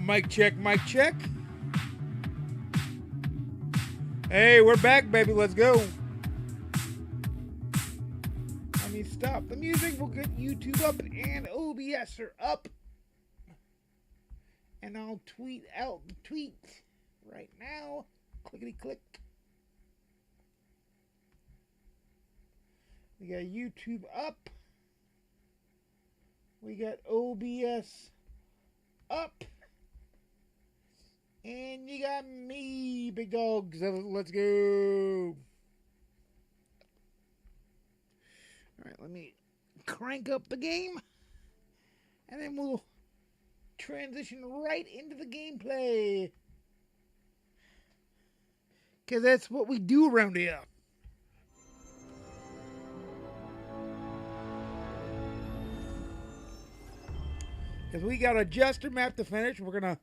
Mic check, mic check. Hey, we're back, baby. Let's go. Let me stop the music. We'll get YouTube up and OBS are up. And I'll tweet out the tweet right now. Clickety click. We got YouTube up. We got OBS up. And you got me, big dogs. Let's go. Alright, let me crank up the game. And then we'll transition right into the gameplay. Because that's what we do around here. Because we got a Jester map to finish. We're going to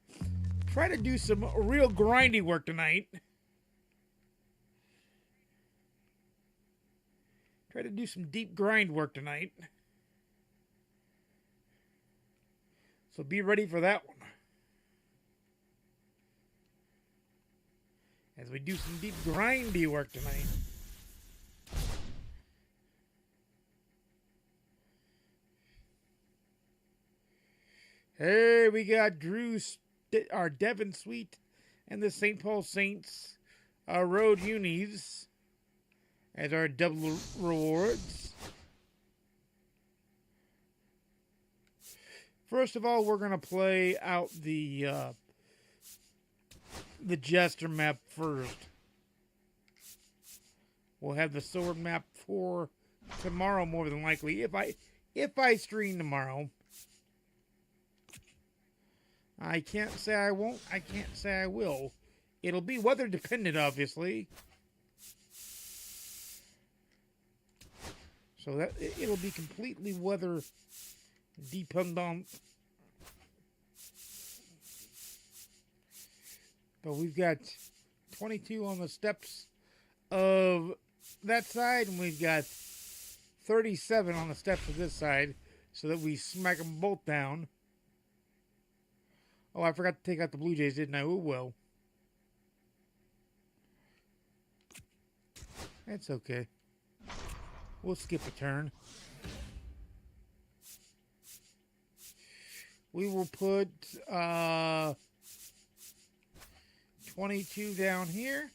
try to do some real grindy work tonight. Try to do some deep grind work tonight. So be ready for that one. As we do some deep grindy work tonight. Hey, we got Drew, our Devon Sweet, and the St. Paul Saints Road Unis as our double rewards. First of all, we're going to play out the Jester map first. We'll have the sword map for tomorrow, more than likely, if I stream tomorrow. I can't say I won't. I can't say I will. It'll be weather dependent, obviously. So that it'll be completely weather dependent. But we've got 22 on the steps of that side, and we've got 37 on the steps of this side, so that we smack them both down. Oh, I forgot to take out the Blue Jays, didn't I? Oh, well. That's okay. We'll skip a turn. We will put 22 down here.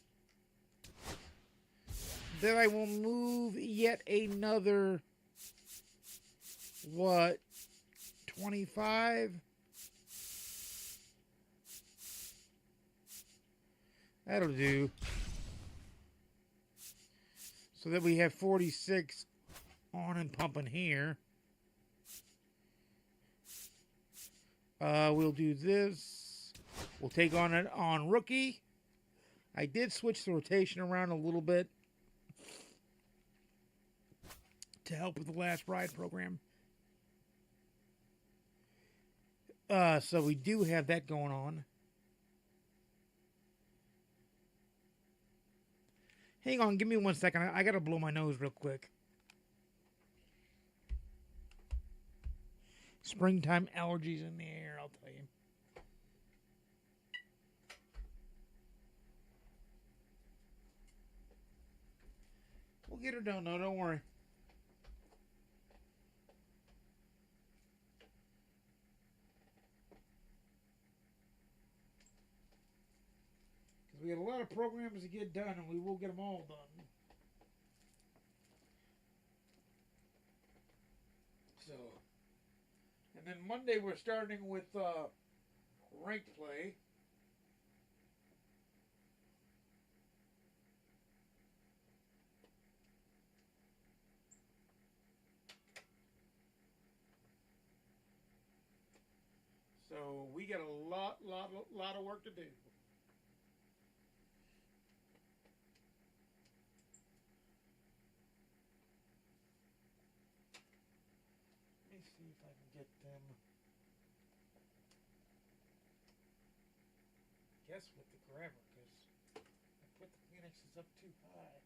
Then I will move yet another, 25? That'll do. So that we have 46 on and pumping here. We'll do this. We'll take on it on rookie. I did switch the rotation around a little bit to help with the last ride program. So we do have that going on. Hang on, give me 1 second. I gotta blow my nose real quick. Springtime allergies in the air, I'll tell you. We'll get her done, though, don't worry. We got a lot of programs to get done, and we will get them all done. So, and then Monday we're starting with ranked play. So we got a lot of work to do. See if I can get them. Guess with the grammar, because I put the Phoenixes up too high.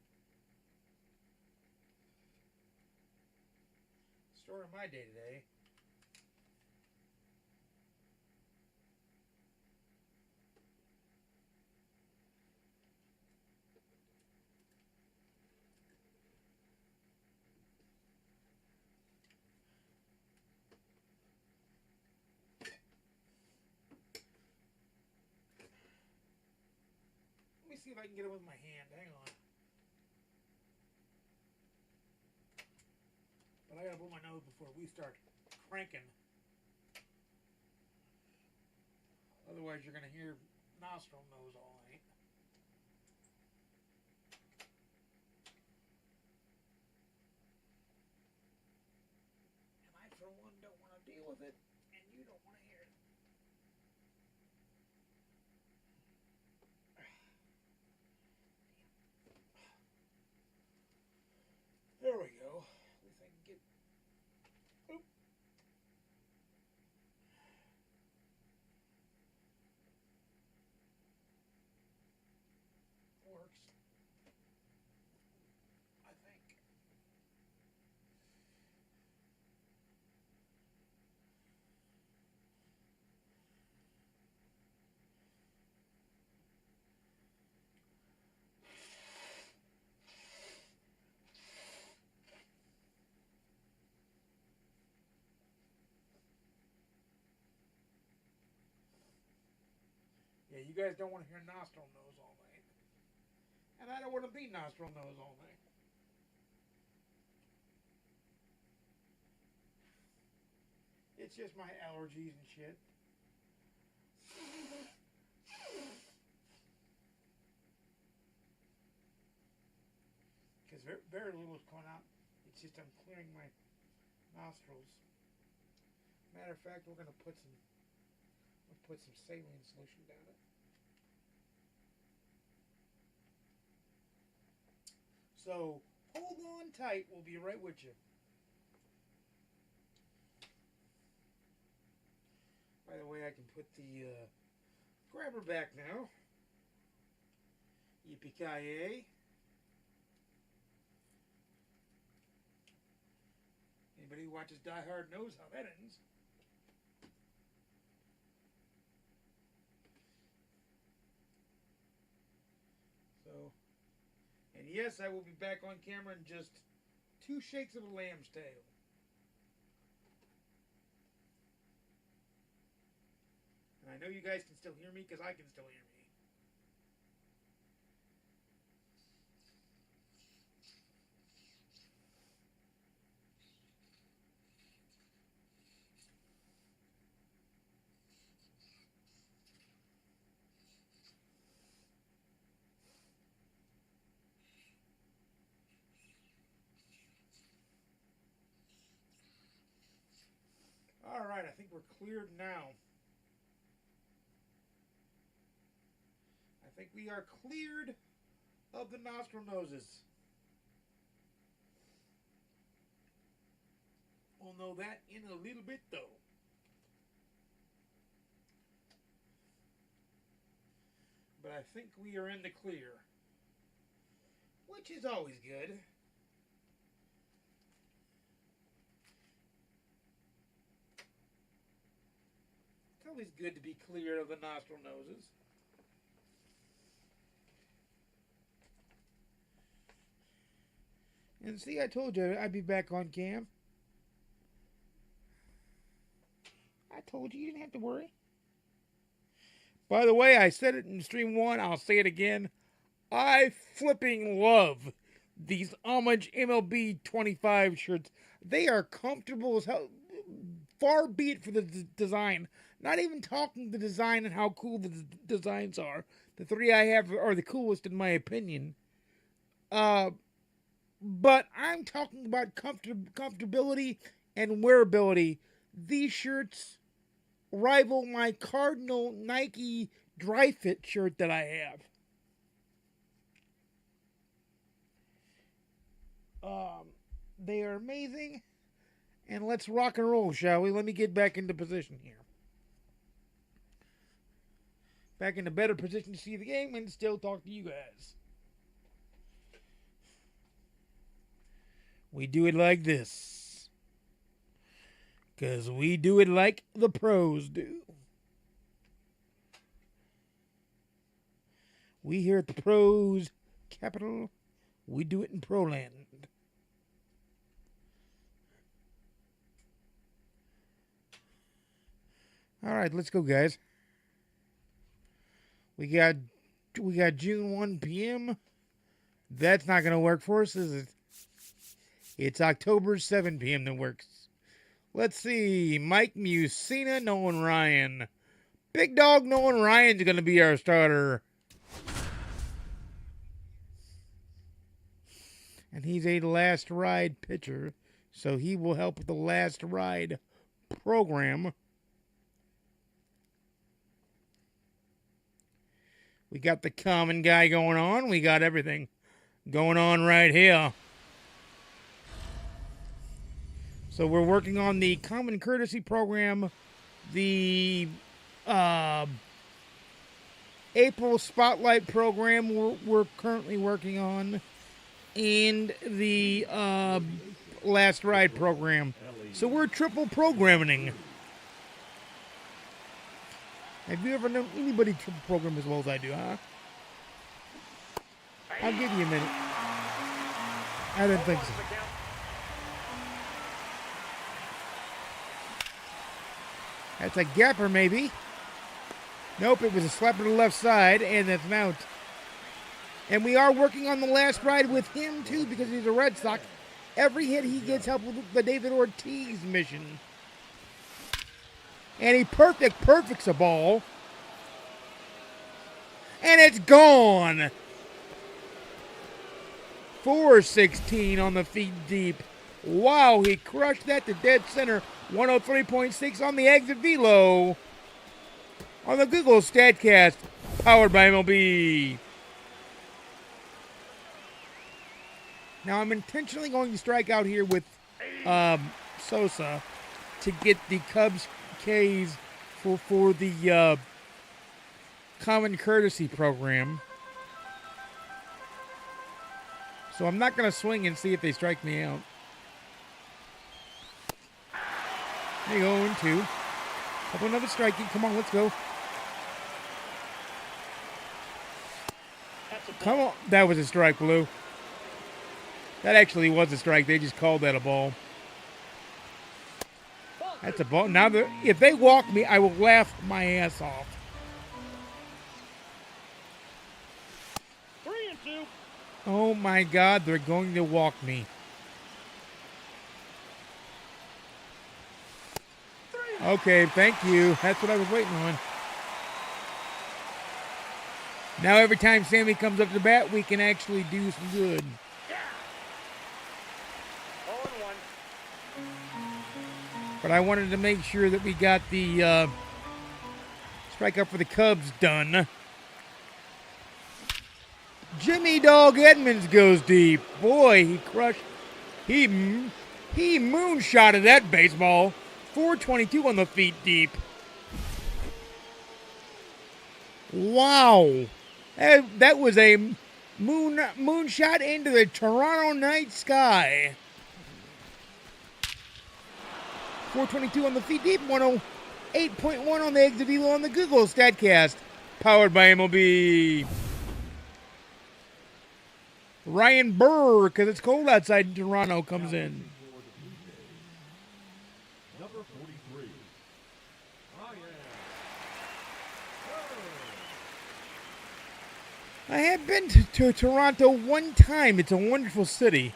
Story of my day today. me see if I can get it with my hand. Hang on. But I gotta blow my nose before we start cranking. Otherwise, you're gonna hear nostril nose all night. And I, for one, don't want to deal with it, and you don't want to hear it. There we go. At least I can get. Oop. Works. I think. Yeah, you guys don't want to hear nostril nose all night. And I don't want to be nostril nose all night. It's just my allergies and shit. Because very little is coming out. It's just I'm clearing my nostrils. Matter of fact, we're going to put some saline solution down it. So hold on tight. We'll be right with you. By the way, I can put the grabber back now. Yippee-ki-yay. Anybody who watches Die Hard knows how that ends. So, and yes, I will be back on camera in just 2 shakes of a lamb's tail. And I know you guys can still hear me because I can still hear me. All right, I think we're cleared now. I think we are cleared of the nostril noses. We'll know that in a little bit, though. But I think we are in the clear, which is always good. It's always good to be clear of the nostril noses. And see, I told you I'd be back on cam. I told you didn't have to worry. By the way, I said it in stream 1. I'll say it again. I flipping love these Homage MLB 25 shirts. They are comfortable as hell. Far be it for the design. Not even talking the design and how cool the designs are. The 3 I have are the coolest in my opinion. But I'm talking about comfortability and wearability. These shirts rival my Cardinal Nike dry fit shirt that I have. They are amazing. And let's rock and roll, shall we? Let me get back into position here. Back in a better position to see the game and still talk to you guys. We do it like this. Because we do it like the pros do. We here at the Pros Capital, we do it in Proland. All right, let's go, guys. We got we got June 1 p.m. That's not going to work for us, is it? It's October 7 p.m. that works. Let's see. Mike Musina, Nolan Ryan. Big dog Nolan Ryan's going to be our starter. And he's a last ride pitcher, so he will help with the last ride program. We got the common guy going on. We got everything going on right here. So we're working on the Common Courtesy Program, the April Spotlight Program we're currently working on, and the Last Ride Program. So we're triple programming. Have you ever known anybody triple program as well as I do, huh? I'll give you a minute. I didn't think so. That's a gapper, maybe. Nope, it was a slap to the left side, and that's an out. And we are working on the last ride with him, too, because he's a Red Sox. Every hit he gets help with the David Ortiz mission. And he perfects a ball. And it's gone. 416 on the feet deep. Wow, he crushed that to dead center. 103.6 on the exit velo. On the Google StatCast, powered by MLB. Now, I'm intentionally going to strike out here with Sosa to get the Cubs K's for the Common Courtesy Program. So I'm not going to swing and see if they strike me out. There you go, in two. Couple another striking. Come on, let's go. Come on. That was a strike, Blue. That actually was a strike. They just called that a ball. That's a ball. Now, if they walk me, I will laugh my ass off. 3-2. Oh, my God. They're going to walk me. Okay, thank you. That's what I was waiting on. Now every time Sammy comes up to bat, we can actually do some good. Yeah. 0-1. But I wanted to make sure that we got the strikeout for the Cubs done. Jimmy Dog Edmonds goes deep. Boy, he crushed. He moonshotted that baseball. 422 on the feet deep. Wow. That was a moonshot into the Toronto night sky. 422 on the feet deep. 108.1 on the exit velo on the Google StatCast. Powered by MLB. Ryan Burr, because it's cold outside in Toronto, comes in. I have been to Toronto one time. It's a wonderful city.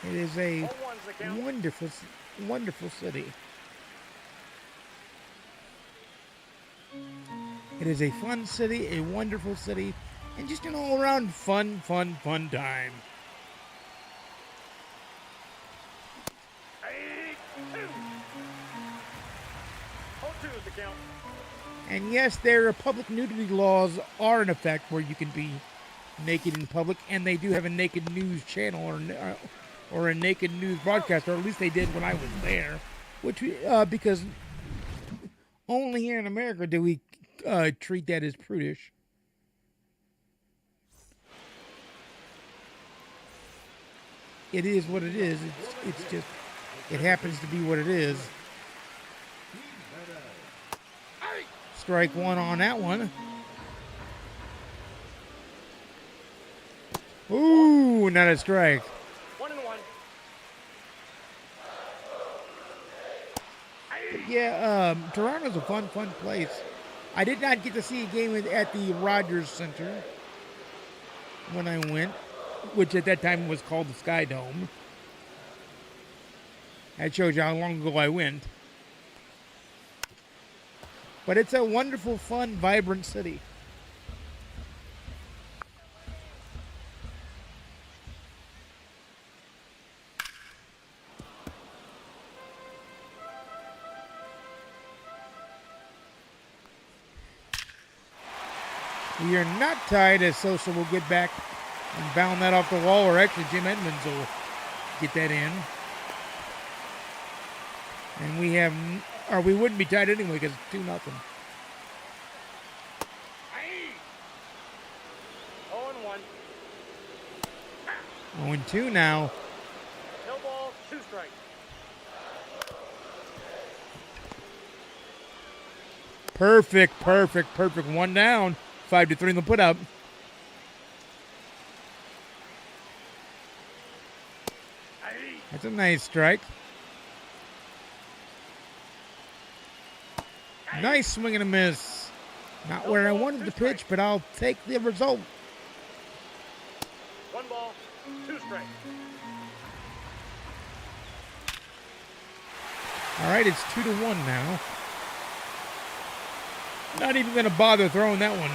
It is a wonderful, wonderful city. It is a fun city, a wonderful city, and just an all-around fun time. And yes, their public nudity laws are in effect where you can be naked in public, and they do have a naked news channel or a naked news broadcast, or at least they did when I was there. Which because only here in America do we treat that as prudish. It is what it is. It's just, it happens to be what it is. Strike one on that one. Ooh, not a strike. 1-1. But yeah, Toronto's a fun place. I did not get to see a game at the Rogers Center when I went, which at that time was called the Sky Dome. That shows you how long ago I went. But it's a wonderful, fun, vibrant city. We are not tied as Sosa will get back and bound that off the wall, or actually Jim Edmonds will get that in. And we have, or we wouldn't be tied anyway because it's 2-0. 0-1. 0-2 now. No ball, 2 strikes. Perfect. 1 down. 5-3 in the put up. That's a nice strike. Nice swing and a miss. Not where I wanted to pitch, but I'll take the result. 1 ball, 2 strikes. All right, it's 2-1 now. Not even going to bother throwing that one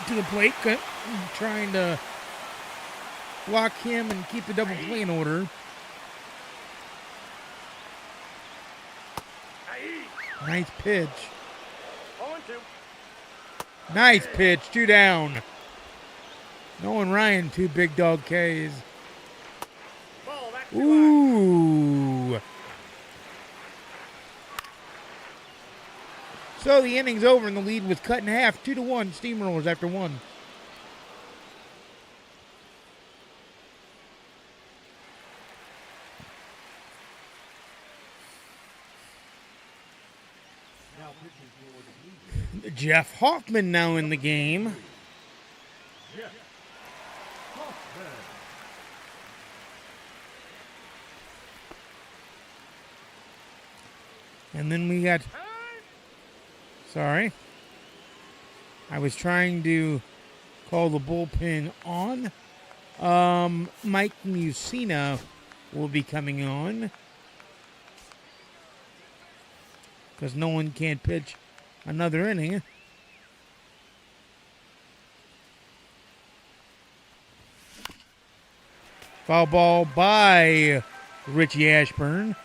to the plate. Trying to block him and keep the double play in order. Nice pitch. 0-2. Nice pitch. 2 down. Nolan Ryan, 2 big dog Ks. Ball back to Ooh. So the inning's over and the lead was cut in half. 2-1. Steamrollers after 1. Jeff Hoffman now in the game. And then we got, sorry, I was trying to call the bullpen on. Mike Musina will be coming on because no one can pitch another inning. Foul ball by Richie Ashburn,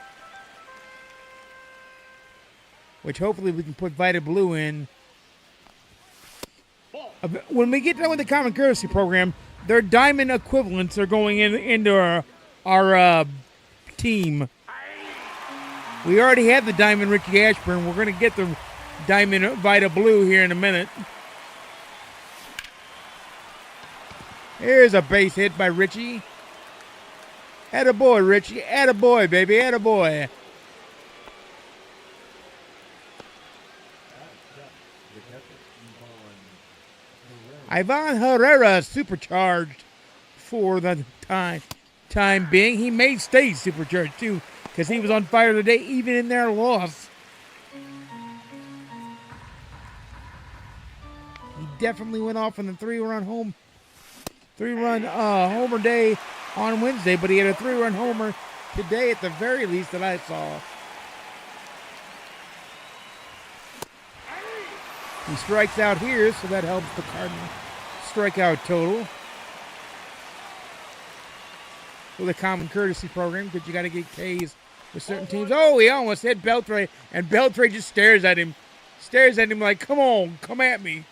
which hopefully we can put Vita Blue in. When we get done with the Common Courtesy program, their diamond equivalents are going into our team. We already have the diamond Richie Ashburn. We're going to get the diamond Vita Blue here in a minute. Here's a base hit by Richie. Attaboy, Richie. Attaboy, baby. Attaboy. Ivan Herrera supercharged for the time being. He may stay supercharged, too, because he was on fire today, even in their loss. He definitely went off on the 3-run homer day on Wednesday, but he had a 3-run homer today at the very least that I saw. He strikes out here, so that helps the Cardinal strikeout total for the Common Courtesy program, because you got to get Ks with certain teams. Oh, he almost hit Beltre, and Beltre just stares at him like, come on, come at me.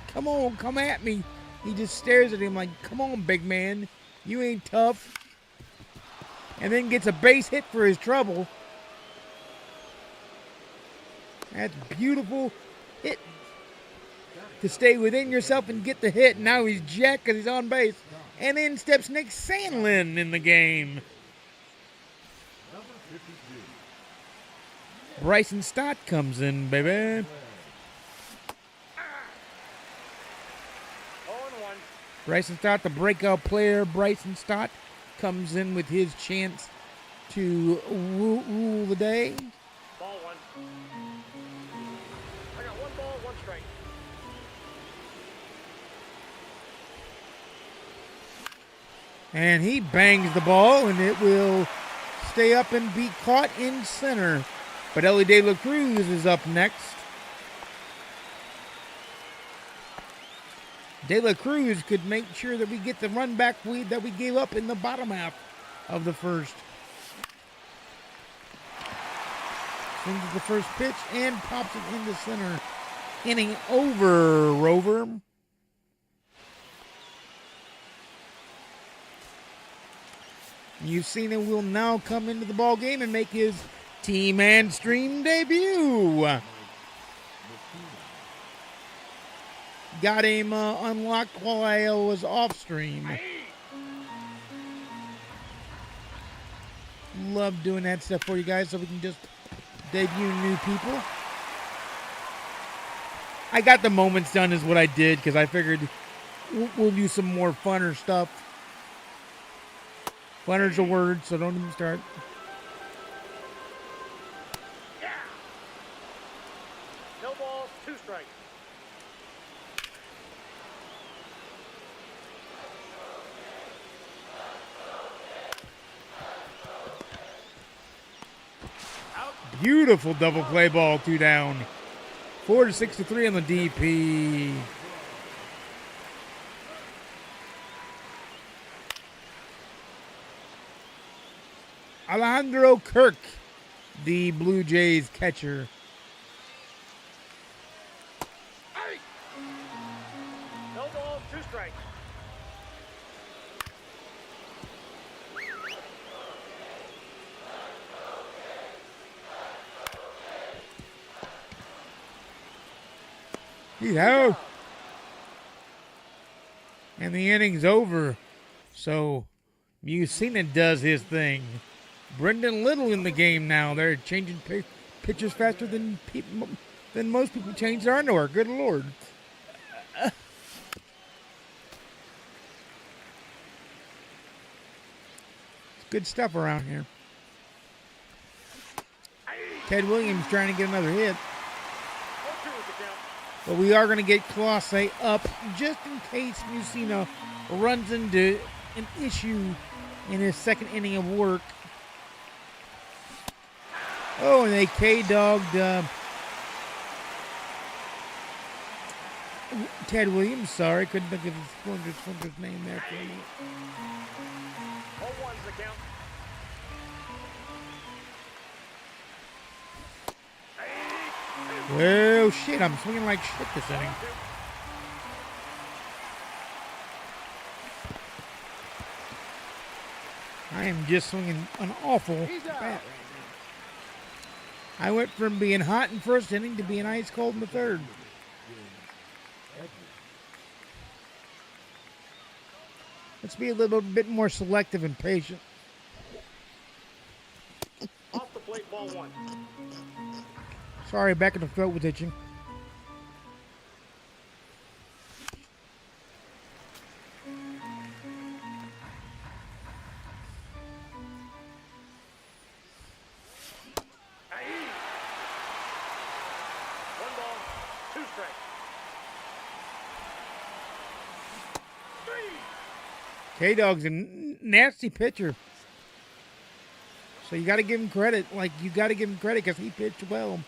Come on, come at me. He just stares at him like, come on, big man. You ain't tough. And then gets a base hit for his trouble. That's beautiful hit to stay within yourself and get the hit. Now he's jacked because he's on base. And in steps Nick Sandlin in the game. Bryson Stott comes in, baby. 0-1. Bryson Stott, the breakout player. Bryson Stott comes in with his chance to rule the day. Ball one. I got 1 ball, 1 strike. And he bangs the ball, and it will stay up and be caught in center. But Ellie De La Cruz is up next. De La Cruz could make sure that we get the run back that we gave up in the bottom half of the first. Swings the first pitch and pops it into center. Inning over, Rover. You've seen it will now come into the ball game and make his team and stream debut. Got him unlocked while I was off stream. Love doing that stuff for you guys so we can just debut new people. I got the moments done is what I did because I figured we'll do some more funner stuff. Funner's a word, so don't even start. Yeah. No balls, 2 strikes. Beautiful double play ball, 2 down. 4-6-3 on the DP. Alejandro Kirk, the Blue Jays catcher. No balls, 2 strikes. He's out. And the inning's over. So Musina does his thing. Brendan Little in the game now. They're changing pitchers faster than most people change their underwear. Good Lord. Good stuff around here. Ted Williams trying to get another hit. 1-2 is the count. But we are going to get Colossae up just in case Musina runs into an issue in his second inning of work. Oh, and they K-dogged Ted Williams. Sorry, couldn't think of his Splinter's name there for me. 0-1's the count. Well, shit, I'm swinging like shit this inning. I am just swinging an awful bat right now. I went from being hot in first inning to being ice cold in the third. Let's be a little bit more selective and patient. Off the plate, ball 1. Sorry, back in the throat was itching. K-Dog's a nasty pitcher. So you got to give him credit. Like, you got to give him credit because he pitched well.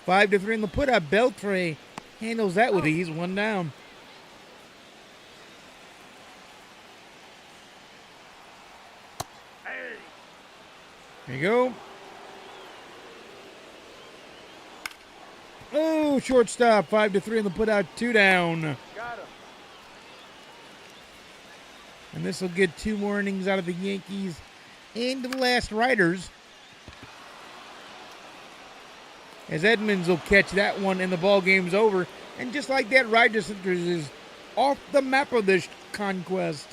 5-3 in the put-up. Beltre handles that with ease. 1 down. There you go. Oh, shortstop. 5-3 in the put-out. 2 down. Got him. And this will get 2 more innings out of the Yankees and the last Riders. As Edmonds will catch that one and the ball game's over. And just like that, Riders is off the map of this Conquest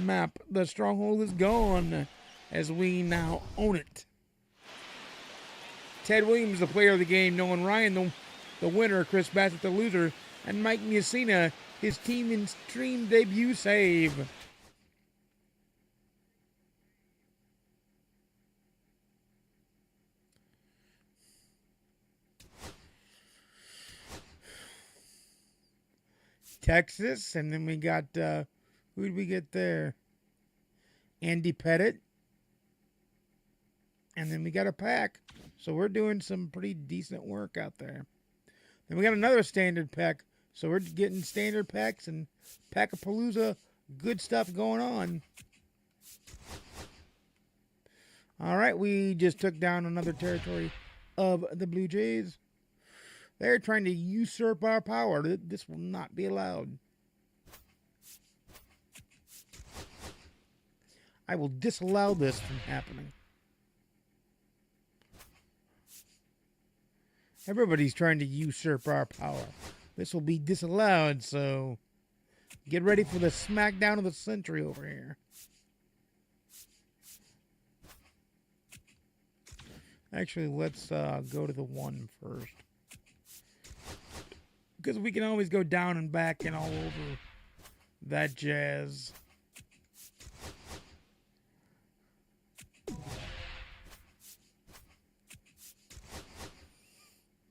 map. The stronghold is gone as we now own it. Ted Williams, the player of the game, Nolan Ryan, the winner, Chris Bassett, the loser, and Mike Mussina his team in stream debut save. Texas, and then we got, who did we get there? Andy Pettit. And then we got a pack. So we're doing some pretty decent work out there. Then we got another standard pack. So we're getting standard packs and Pack-a-Palooza. Good stuff going on. All right, we just took down another territory of the Blue Jays. They're trying to usurp our power. This will not be allowed. I will disallow this from happening. Everybody's trying to usurp our power. This will be disallowed, so get ready for the smackdown of the century over here. Actually, let's go to the 1 first. Because we can always go down and back and all over that jazz.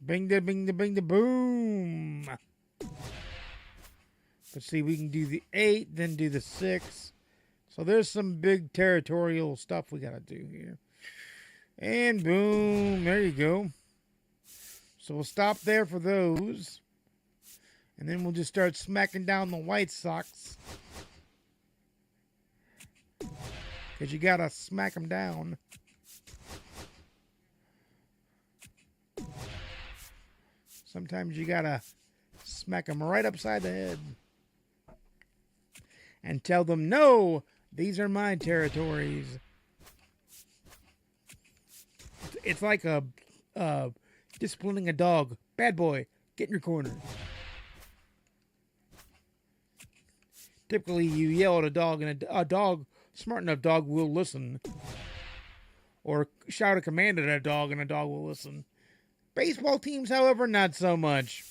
Bing da bing da bing da boom. Let's see, we can do the 8, then do the 6. So there's some big territorial stuff we got to do here. And boom, there you go. So we'll stop there for those. And then we'll just start smacking down the White Sox. Because you got to smack them down. Sometimes you got to smack them right upside the head. And tell them, no, these are my territories. It's like disciplining a dog. Bad boy, get in your corner. Typically, you yell at a dog, and a dog, smart enough dog, will listen. Or shout a command at a dog, and a dog will listen. Baseball teams, however, not so much.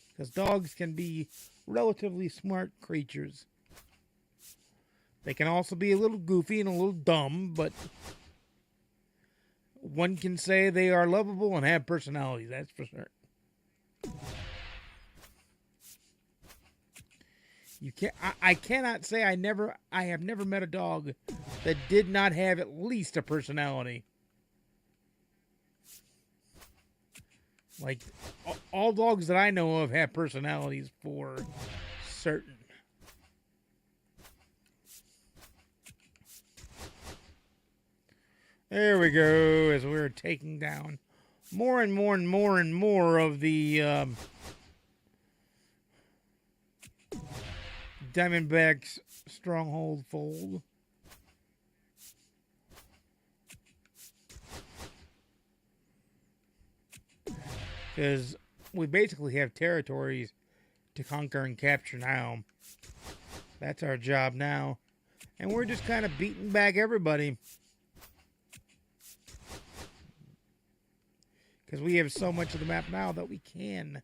Because dogs can be relatively smart creatures. They can also be a little goofy and a little dumb, but one can say they are lovable and have personalities, that's for sure. You can't. I cannot say I have never met a dog that did not have at least a personality. Like all dogs that I know of have personalities for certain. There we go. As we're taking down more and more and more and more of the Diamondbacks stronghold fold. Because we basically have territories to conquer and capture now. That's our job now. And we're just kind of beating back everybody. Because we have so much of the map now that we can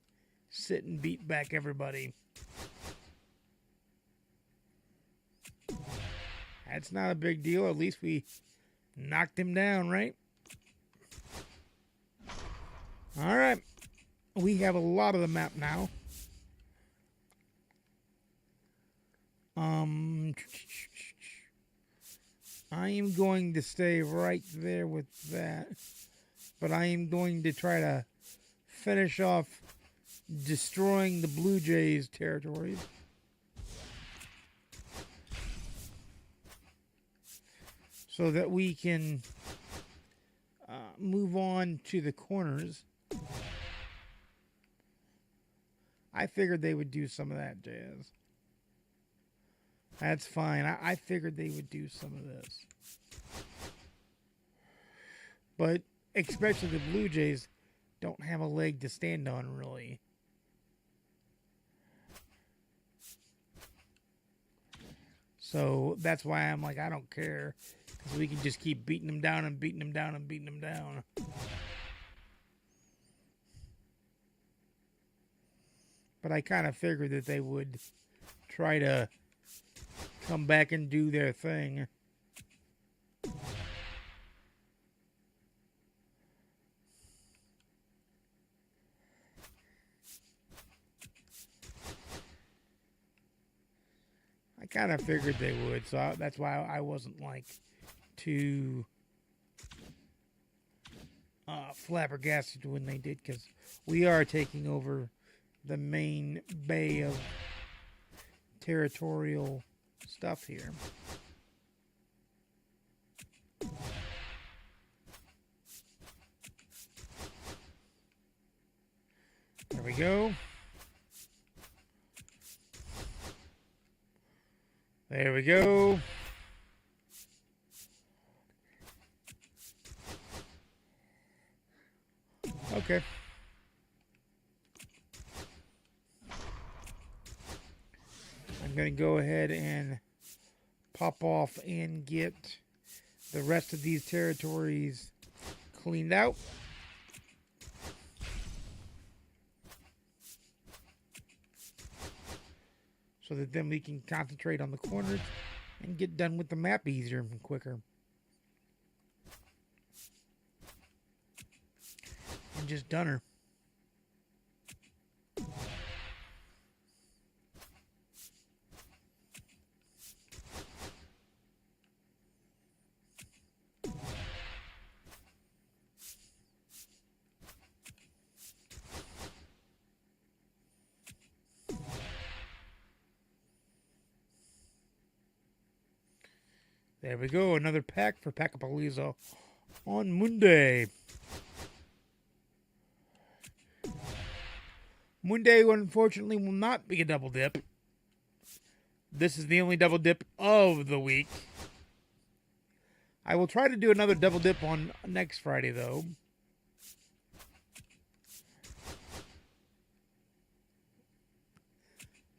sit and beat back everybody. That's not a big deal. At least we knocked him down, right? All right. We have a lot of the map now. I am going to stay right there with that. But I am going to try to finish off destroying the Blue Jays territories. So that we can move on to the corners. I figured they would do some of that, Jazz. That's fine. I figured they would do some of this. But especially the Blue Jays don't have a leg to stand on, really. So that's why I'm like, I don't care. Because we can just keep beating them down and beating them down and beating them down. But I kind of figured that they would try to come back and do their thing. I kind of figured they would, so that's why I wasn't like too flabbergasted when they did, because we are taking over the main bay of territorial stuff here. There we go. There we go. Okay. I'm going to go ahead and pop off and get the rest of these territories cleaned out. So that then we can concentrate on the corners and get done with the map easier and quicker. And just done her. There we go, another pack for Pacapalizo on Monday. Monday, unfortunately, will not be a double dip. This is the only double dip of the week. I will try to do another double dip on next Friday, though.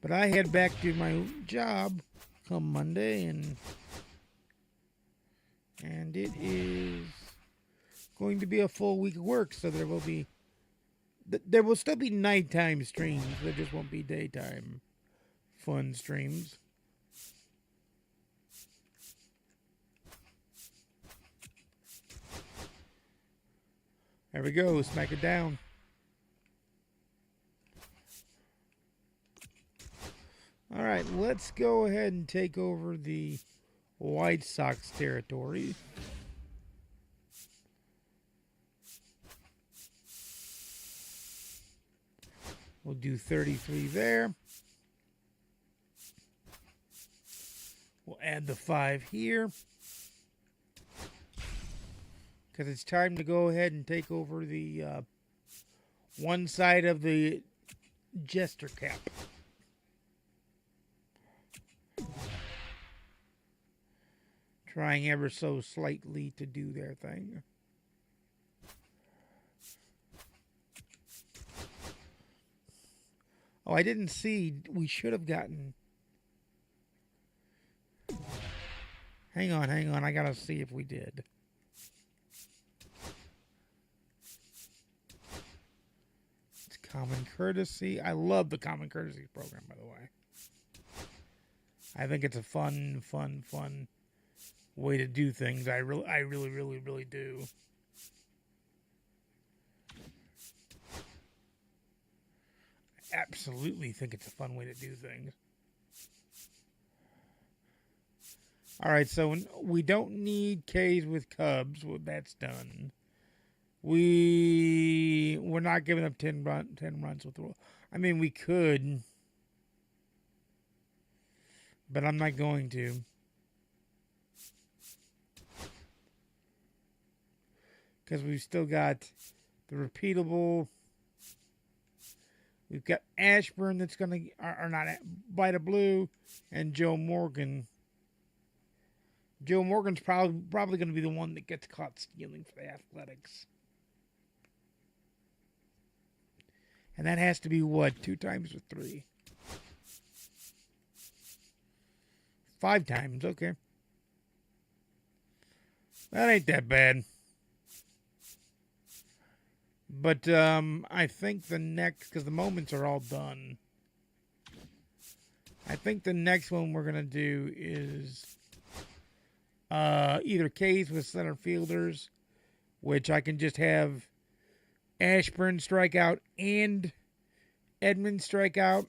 But I head back to my job come Monday, and it is going to be a full week of work, so there will still be nighttime streams. There just won't be daytime fun streams. There we go, smack it down. All right, let's go ahead and take over the White Sox territory. We'll do 33 there. We'll add the 5 here, because it's time to go ahead and take over the one side of the Jester cap. Trying ever so slightly to do their thing. Oh, I didn't see. We should have gotten... Hang on. I gotta see if we did. It's Common Courtesy. I love the Common Courtesy program, by the way. I think it's a fun way to do things. I really do. I absolutely think it's a fun way to do things. All right, so we don't need K's with Cubs. Well, that's done. We're not giving up 10 runs with the... I mean, we could, but I'm not going to. Because we've still got the repeatable. We've got Ashburn that's going to, or not, Bida Blue, and Joe Morgan. Joe Morgan's probably going to be the one that gets caught stealing for the Athletics. And that has to be what? 2 times or 3? 5 times, okay. That ain't that bad. But I think the next, because the moments are all done. I think the next one we're going to do is either K's with center fielders, which I can just have Ashburn strike out and Edmund strike out.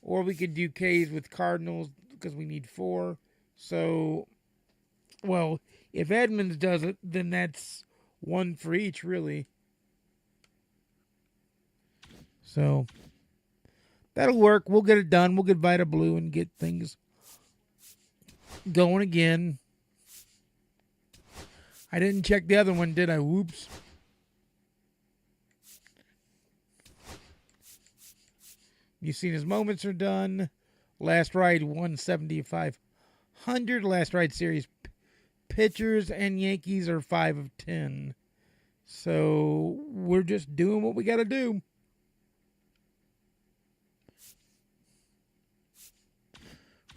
Or we could do K's with Cardinals because we need 4. So, well, if Edmonds does it, then that's 1 for each, really. So, that'll work. We'll get it done. We'll get Vita Blue and get things going again. I didn't check the other one, did I? Whoops. You've seen his moments are done. Last ride 17500. Last ride series pitchers and Yankees are 5 of 10. So we're just doing what we got to do.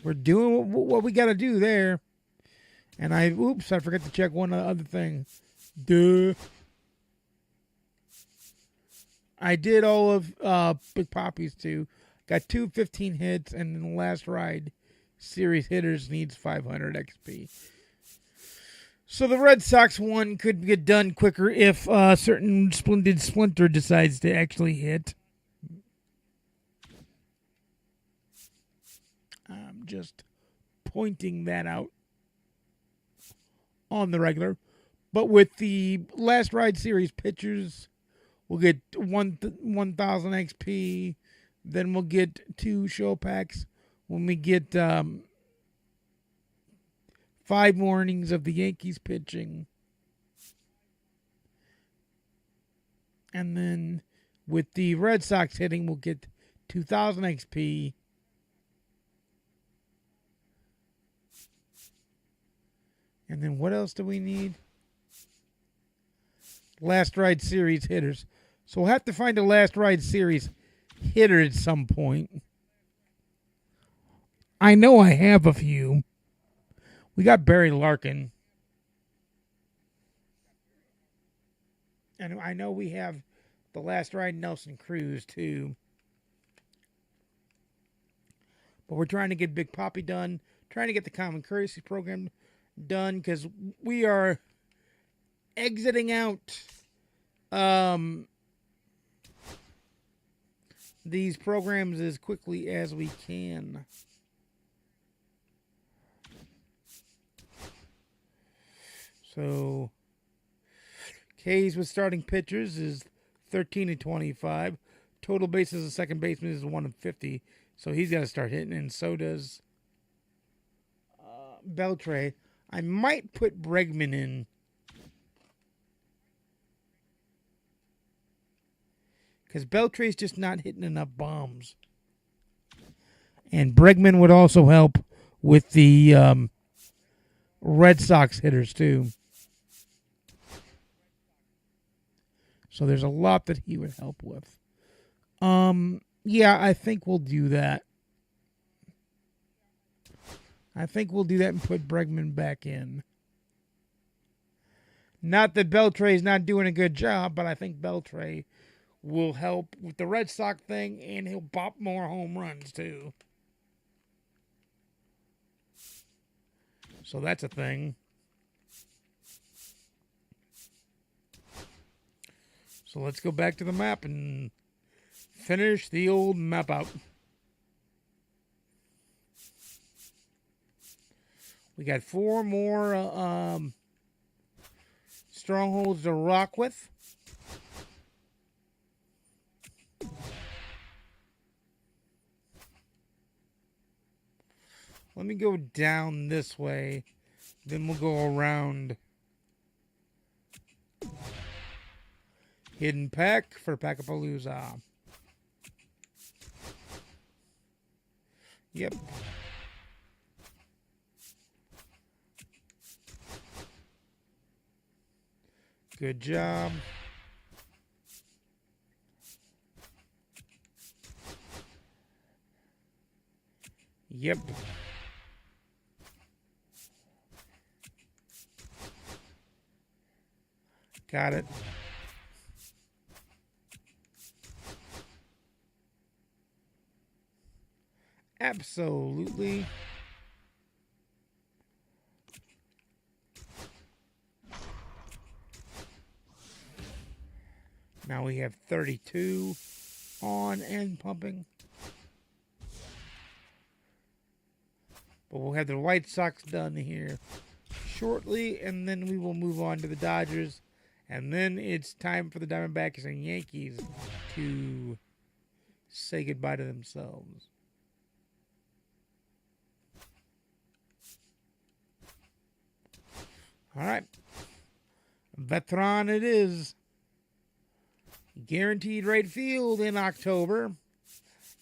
We're doing what we got to do there. And I forgot to check one other thing. Duh. I did all of Big Poppy's too. Got 2 15 hits, and then the last ride series hitters needs 500 XP. So the Red Sox one could get done quicker if a certain Splendid Splinter decides to actually hit. I'm just pointing that out on the regular. But with the last ride series pitchers, we'll get 1,000 XP. Then we'll get 2 show packs when we get 5 more innings of the Yankees pitching. And then with the Red Sox hitting, we'll get 2,000 XP. And then what else do we need? Last ride series hitters. So we'll have to find a last ride series hitter at some point. I know I have a few. We got Barry Larkin. And I know we have the last ride Nelson Cruz too. But we're trying to get Big Poppy done. Trying to get the Common Courtesy program done because we are exiting out these programs as quickly as we can. So K's with starting pitchers is 13 and 25. Total bases of second baseman is 1 of 50. So he's got to start hitting, and so does Beltre. I might put Bregman in. Because Beltre's just not hitting enough bombs. And Bregman would also help with the Red Sox hitters, too. So there's a lot that he would help with. Yeah, I think we'll do that. I think we'll do that and put Bregman back in. Not that Beltre's not doing a good job, but I think Beltre will help with the Red Sox thing, and he'll pop more home runs, too. So that's a thing. So let's go back to the map and finish the old map out. We got 4 more strongholds to rock with. Let me go down this way. Then we'll go around. Hidden Pack for Packapalooza. Yep. Good job. Yep. Got it. Absolutely. Now we have 32 on and pumping. But we'll have the White Sox done here shortly, and then we will move on to the Dodgers. And then it's time for the Diamondbacks and Yankees to say goodbye to themselves. All right. Veteran it is. Guaranteed right field in October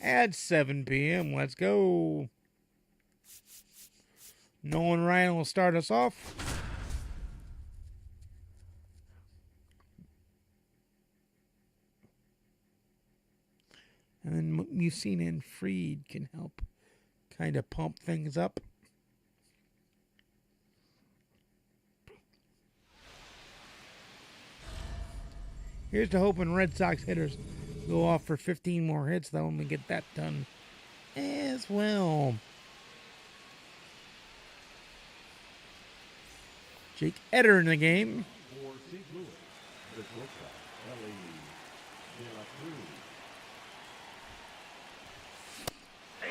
at 7 p.m. Let's go. Nolan Ryan will start us off. And then Mussina and Freed can help kind of pump things up. Here's to hoping Red Sox hitters go off for 15 more hits, though, and we get that done as well. Jake Eder in the game. For St. Louis, the shortstop, LFG. 0-1.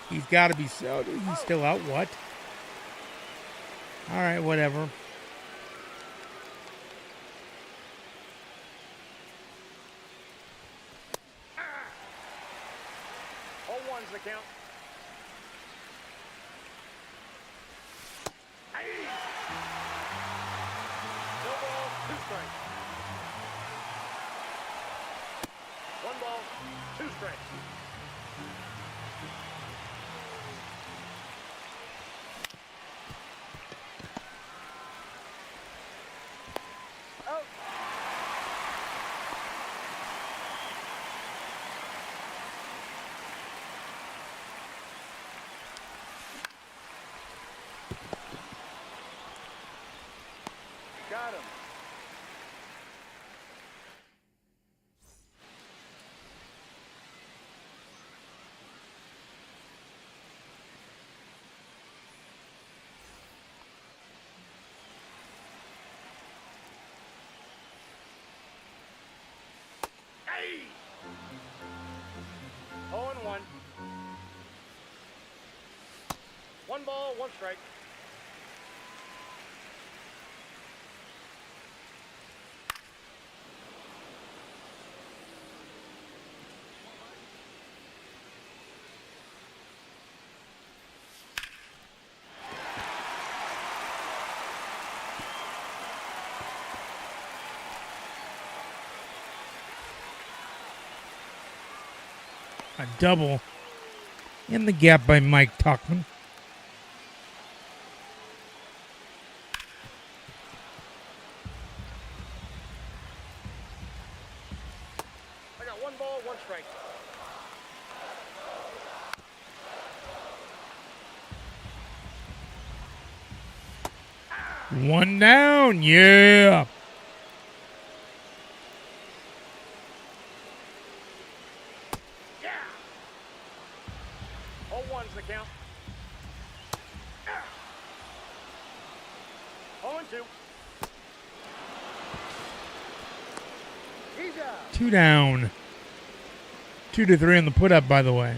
He's got to be so. He's still out. What? All right, whatever. One's the count. No ball, 2 strikes. 1 ball, 2 strikes. Out. Got him. Hey! 0-1. 1 ball, 1 strike. A double in the gap by Mike Tuckman. I got 1 ball, 1 strike. One down. Yeah. Yeah! 0-1's the count. 0-2. He's out. 2 down. 2-3 on the put up, by the way.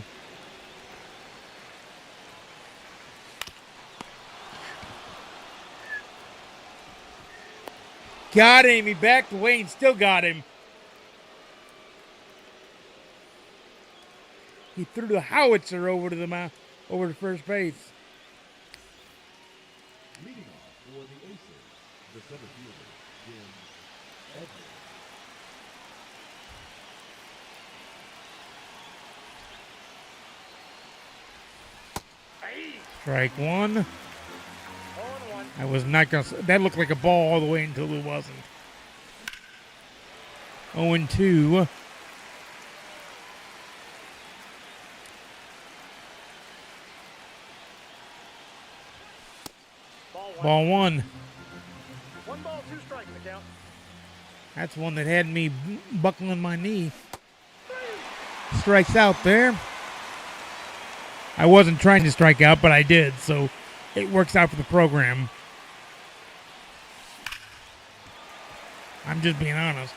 Got him. He backed away and still got him. He threw the howitzer over to the over to first base. Leading off for the Aces, the center fielder, Jim Edwards. Hey! Strike 1. 0-1. I was not going to. That looked like a ball all the way until it wasn't. 0-2. Ball 1. Ball 1. One ball, two strikes, the count. That's one that had me buckling my knee. Strikes out there. I wasn't trying to strike out, but I did, so it works out for the program. I'm just being honest.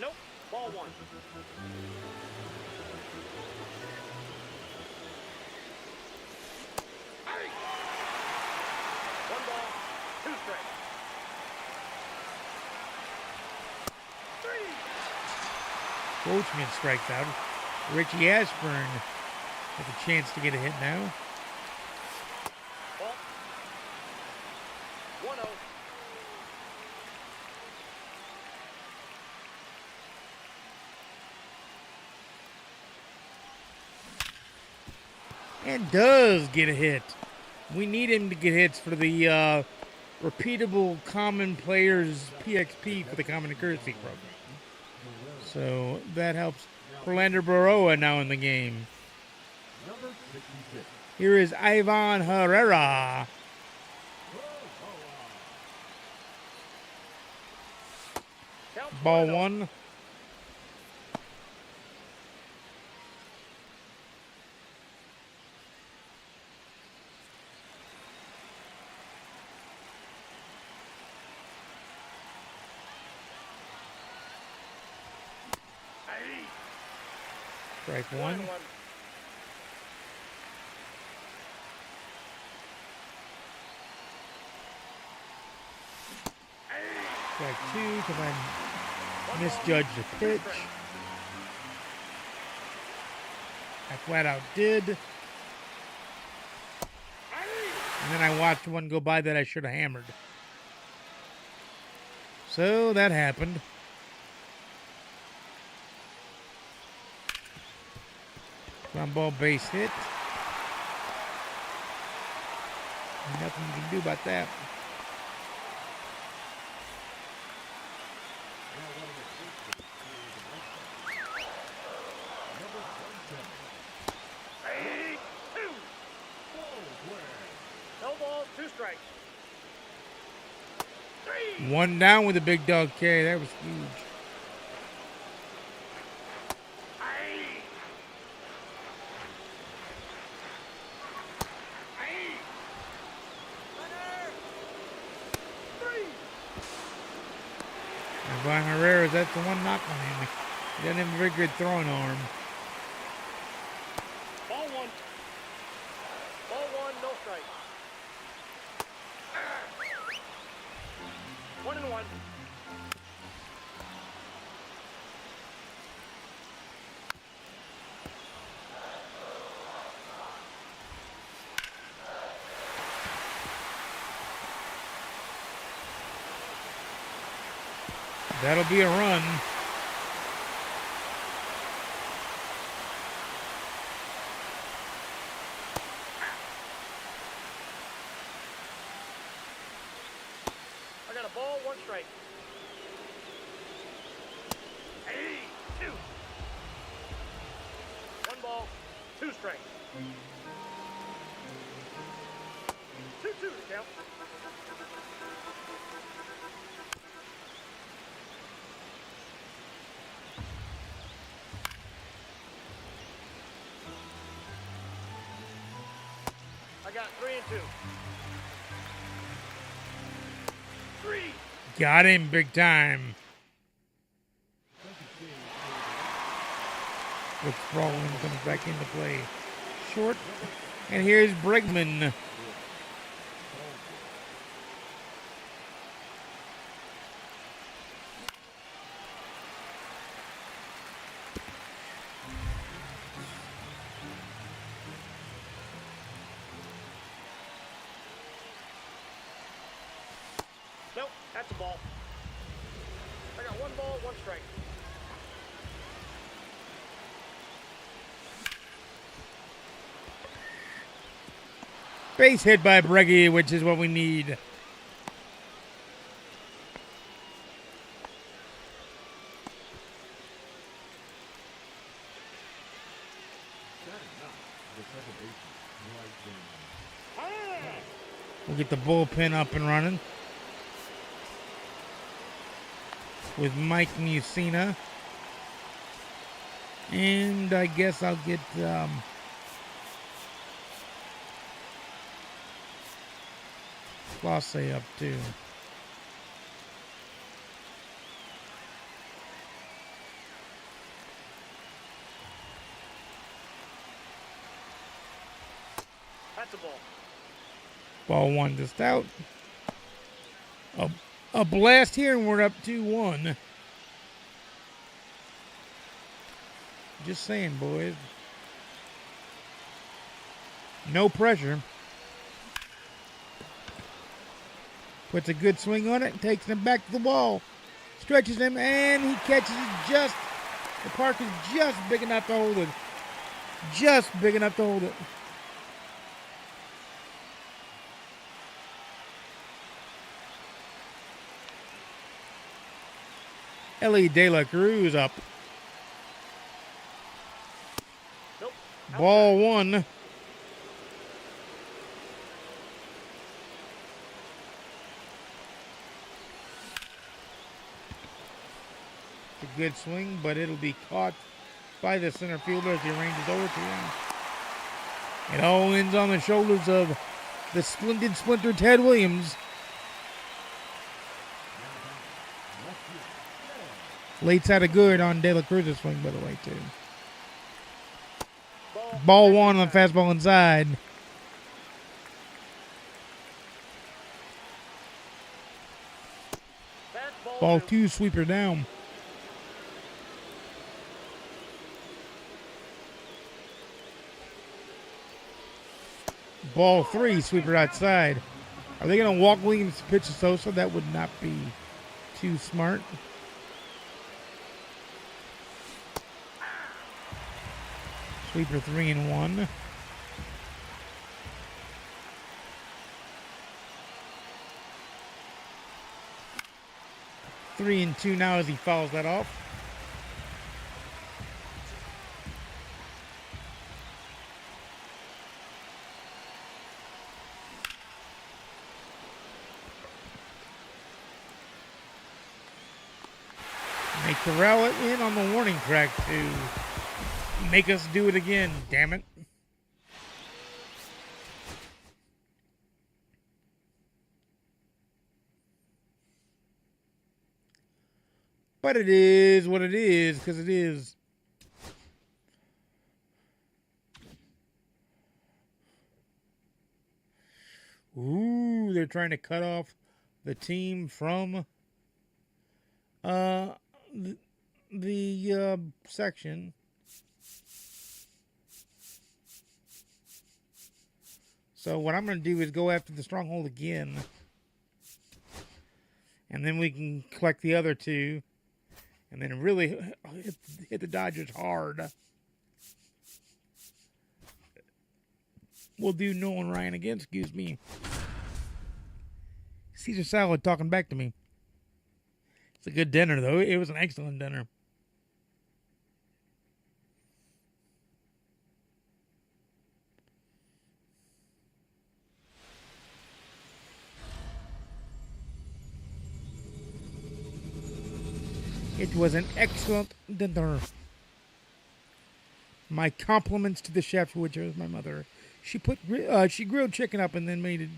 Nope. Ball one. One ball, two strikes. Three. Coachman strikes out. Richie Ashburn has a chance to get a hit now. Ball. 1-0. And does get a hit. We need him to get hits for the repeatable common players PXP for the Common Courtesy program. So that helps. Orlando Baroa now in the game. Number 66. Here is Ivan Herrera. Count Ball 1-0. one. Aye. Strike one. 1-1. Strike two because I misjudged the pitch. I flat out did. And then I watched one go by that I should have hammered. So that happened. Ground ball base hit. Nothing you can do about that. Aye. Two. No balls, two strikes. Three. One down with a big dog carry. That was huge. Aye. Aye. Three. And Brian Herrera, that's the one knock on him. He doesn't have a very good throwing arm. Ball one. Ball one, no strike. 1-1. That'll be a run. I got a ball, one strike. Hey, two. One ball, two strikes. 2-2 to count. I got 3-2. 3. Got him big time. With Sprawling comes back into play. Short. And here's Bregman. Nope, that's a ball. I got one ball, one strike. Base hit by Breggy, which is what we need. That is not the second baseman. We'll get the bullpen up and running with Mike Musina. And I guess I'll get Flosse up too. That's a ball. Ball one just out. A blast here, and we're up 2-1. Just saying, boys. No pressure. Puts a good swing on it, takes him back to the wall. Stretches him, and he catches it just. The park is just big enough to hold it. Just big enough to hold it. Ellie De La Cruz up. Nope. Ball one. It's a good swing, but it'll be caught by the center fielder as he arranges over to him. It all ends on the shoulders of the splendid splinter Ted Williams. Late side of good on De La Cruz's swing, by the way, too. Ball one on the fastball inside. Ball two, sweeper down. Ball three, sweeper outside. Are they going to walk Williams to pitch to Sosa? That would not be too smart. Sweeper 3-1. Three and two now as he fouls that off. They corral it in on the warning track to make us do it again, damn it. But it is what it is, because it is. Ooh, they're trying to cut off the team from the section. So what I'm going to do is go after the stronghold again. And then we can collect the other two. And then really hit the Dodgers hard. We'll do Nolan Ryan again, excuse me. Caesar salad talking back to me. It's a good dinner, though. It was an excellent dinner. It was an excellent dinner. My compliments to the chef, which was my mother. She put she grilled chicken up and then made it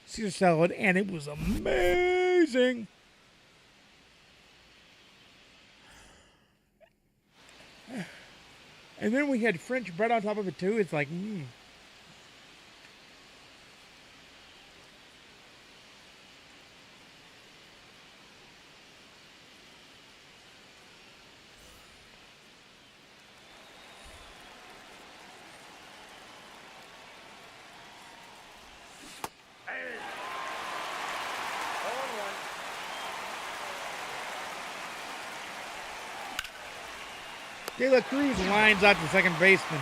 Caesar salad, and it was amazing. And then we had French bread on top of it too. It's like, De La Cruz lines out the second baseman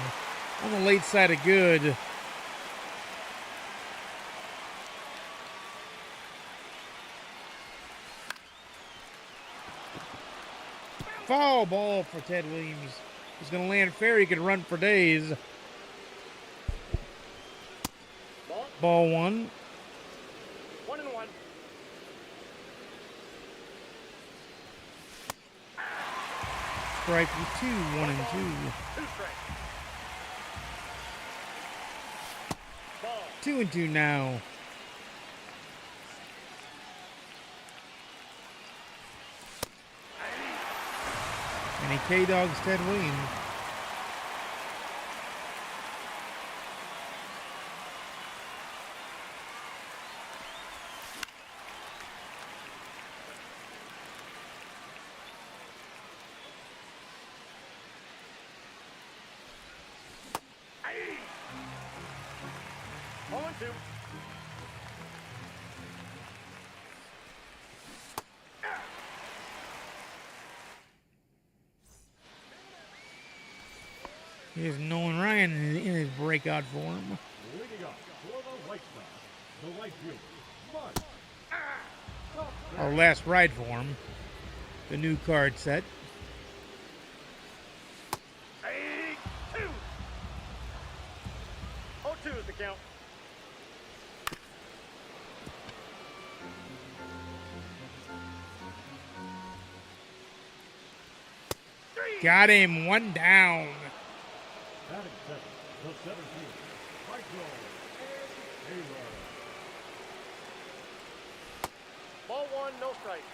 on the late side of good. Foul ball for Ted Williams. He's going to land fair. He could run for days. Ball 1. 1-1. Strike for 2. 1 and 2. 2 strike. Ball. 2 and 2 now. And a K-Dog's Ted Williams. Aye. 0-2. Here's Nolan Ryan in his breakout form. Leading up for the right side, the right fielder, Mike. Our last ride for him. The new card set. Aye. 2. 0-2 is the count. Got him. 1 down. Batting seven, the 17th, Michael Taylor. Ball 1, no strike.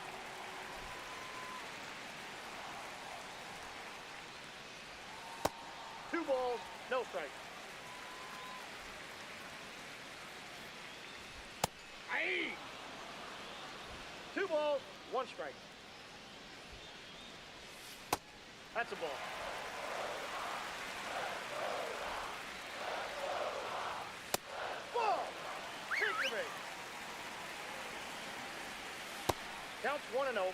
Two balls, no strike. Aye. 2 balls, 1 strike. That's a ball. Ball. Take the base. Counts 1-0.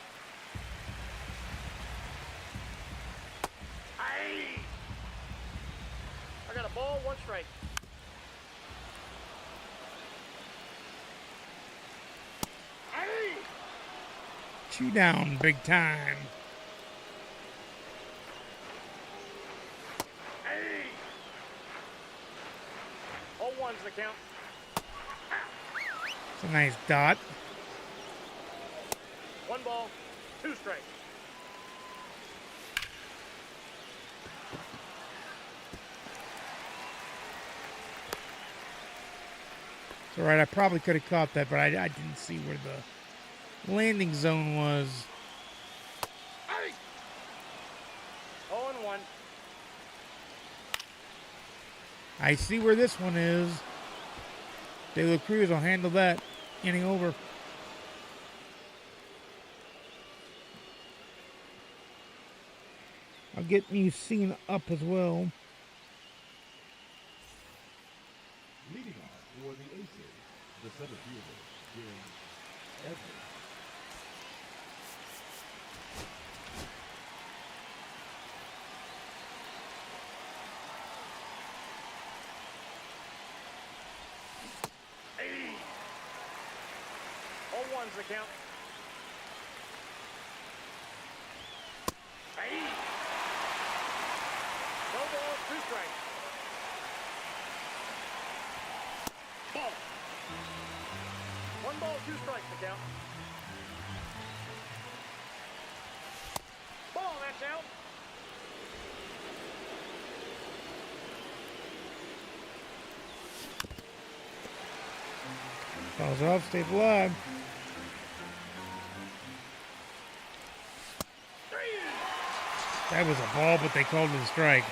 Aye. I got a ball, 1 strike. Aye. 2 down. Big time. Aye. 0-1's the count. It's a nice dot. 1 ball, 2 strikes. It's all right. I probably could have caught that, but I didn't see where the landing zone was. Aye. 0-1. I see where this one is. De La Cruz will handle that. Inning over. I'll get Mucine up as well. Leading off for the Aces, the center fielder, Jim Edwards. Aye. 0-1's the count. Aye. No balls, 2 strikes. Ball. 1 ball, 2 strikes the count. Ball, that's out. Falls off, stays alive. 3. That was a ball, but they called it a strike.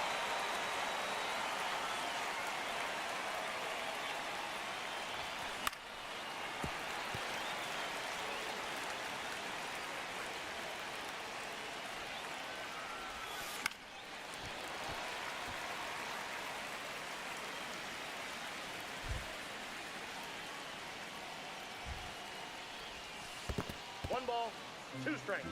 One ball, 2 strikes.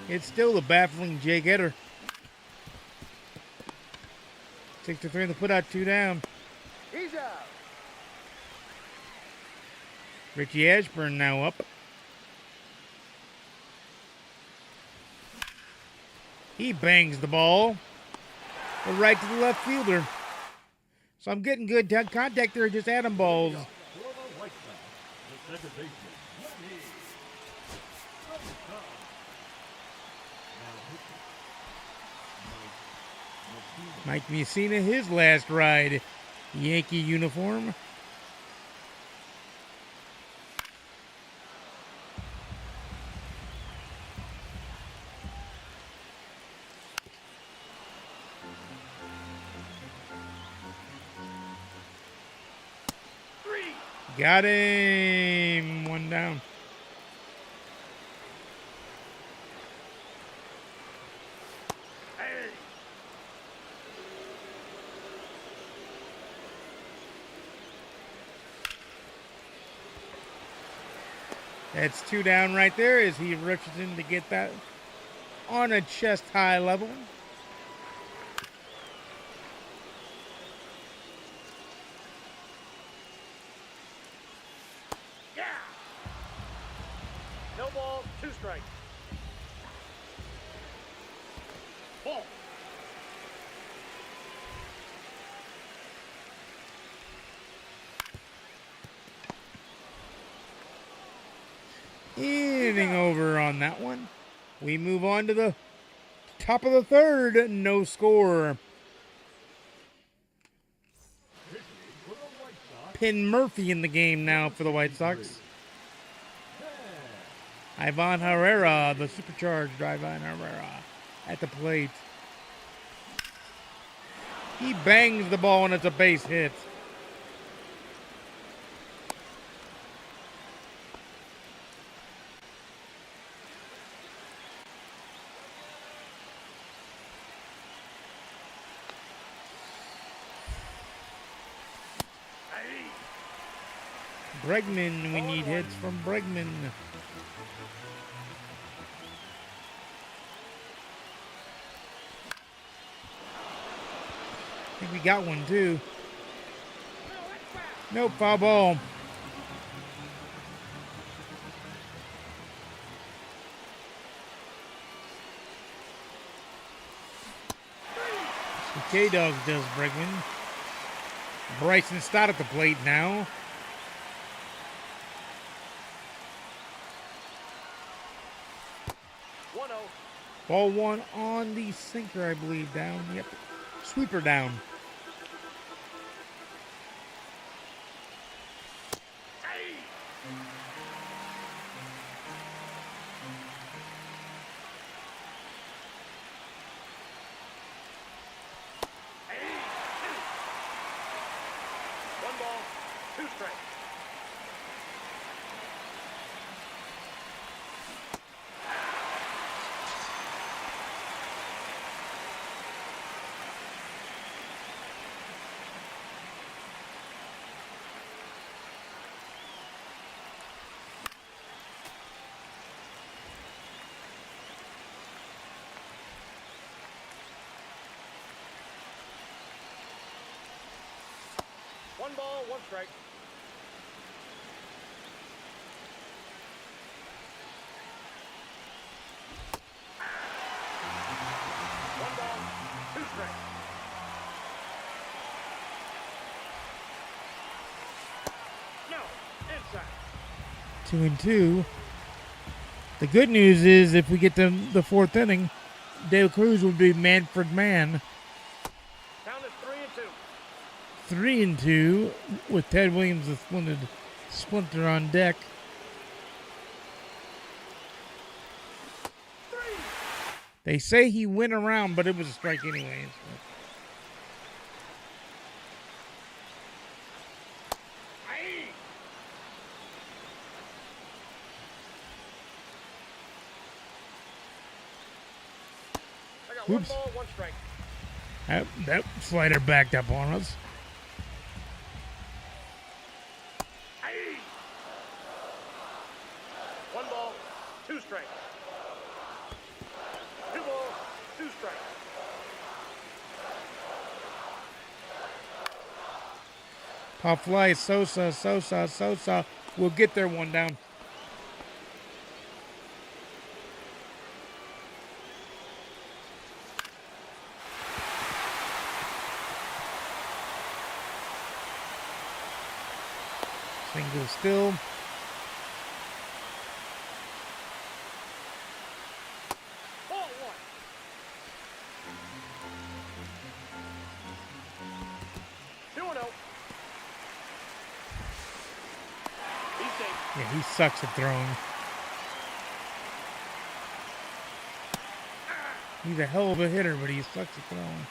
It's still the baffling Jake Etter. 6-3 in the put out, 2 down. He's out. Richie Ashburn now up. He bangs the ball right to the left fielder. So I'm getting good contact there, just atom balls. For the White Sox, the second baseman, Lenny. Now pitching, Mike Mussina, his last ride. Yankee uniform. Got him. One down. That's 2 down right there as he rushes in to get that on a chest high level. Yeah. No ball, 2 strikes. Ball. Inning over on that one. We move on to the top of the third. No score. pitching for the White Sox, Pin Murphy in the game now for the White Sox. Ivan Herrera, the supercharged Ivan Herrera at the plate. He bangs the ball and it's a base hit. Bregman, we need hits from Bregman. I think we got one too. Nope, foul ball. K-Dogs does Bregman. Bryson Stott at the plate now. Ball 1 on the sinker, I believe, down. Yep. Sweeper down. One ball, 2 strikes. One ball, 1 strike. One ball, 2 strikes. No, inside. 2-2. The good news is if we get to the 4th inning, De La Cruz will be Manfred Man. Count is 3-2 with Ted Williams, the splendid splinter on deck. They say he went around, but it was a strike anyways. I got Oops. 1 ball, 1 strike. That slider backed up on us. One ball, 2 strikes. 2 balls, 2 strikes. Pop fly, Sosa. We'll get there, 1 down. Single still. Ball one. Two and oh. He's safe. Yeah, he sucks at throwing. He's a hell of a hitter, but he sucks at throwing.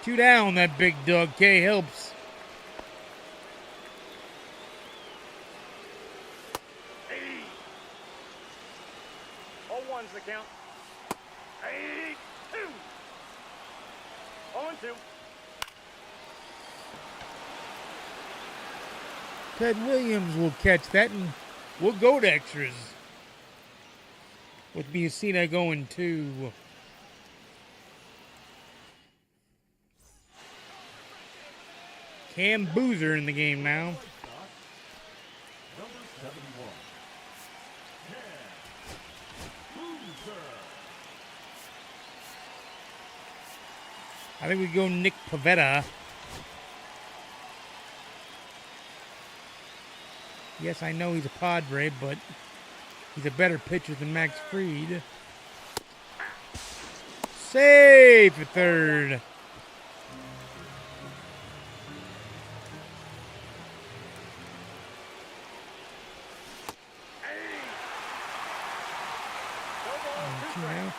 Two down, that big dog. K helps. Hey. 0-1's the count. 8-2. 0-2. Ted Williams will catch that, and we'll go to extras. With Biasina going to Cam Boozer in the game now. Number 71. Cam Boozer. I think we go Nick Pavetta. Yes, I know he's a Padre, but he's a better pitcher than Max Fried. Safe at third. Now.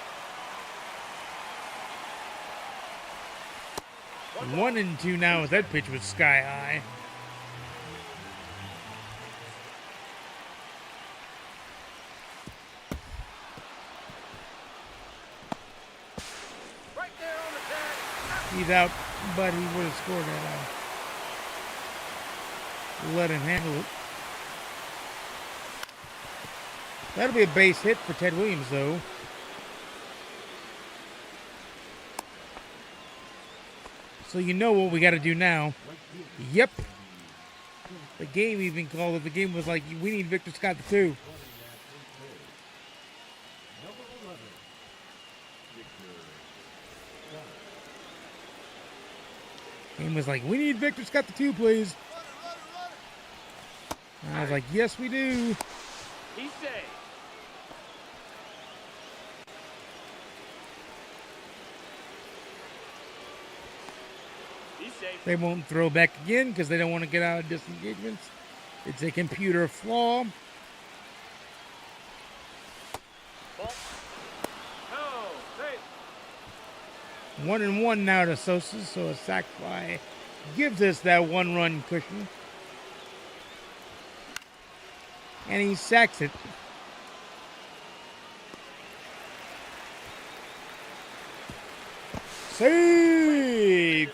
1-2 now as that pitch was sky high. Right there on the tag. He's out, but he would have scored that. Let him handle it. That'll be a base hit for Ted Williams, though. So you know what we got to do now. Yep. The game even called it. The game was like, we need Victor Scott the 2. Number 11. Victor Scott. Game was like, we need Victor Scott the 2, please. And I was like, yes, we do. He's safe. He's safe. They won't throw back again because they don't want to get out of disengagements. It's a computer flaw. Ball. Oh, safe. 1-1 now to Sosa, so a sac fly gives us that 1-run cushion. And he sacks it. Save!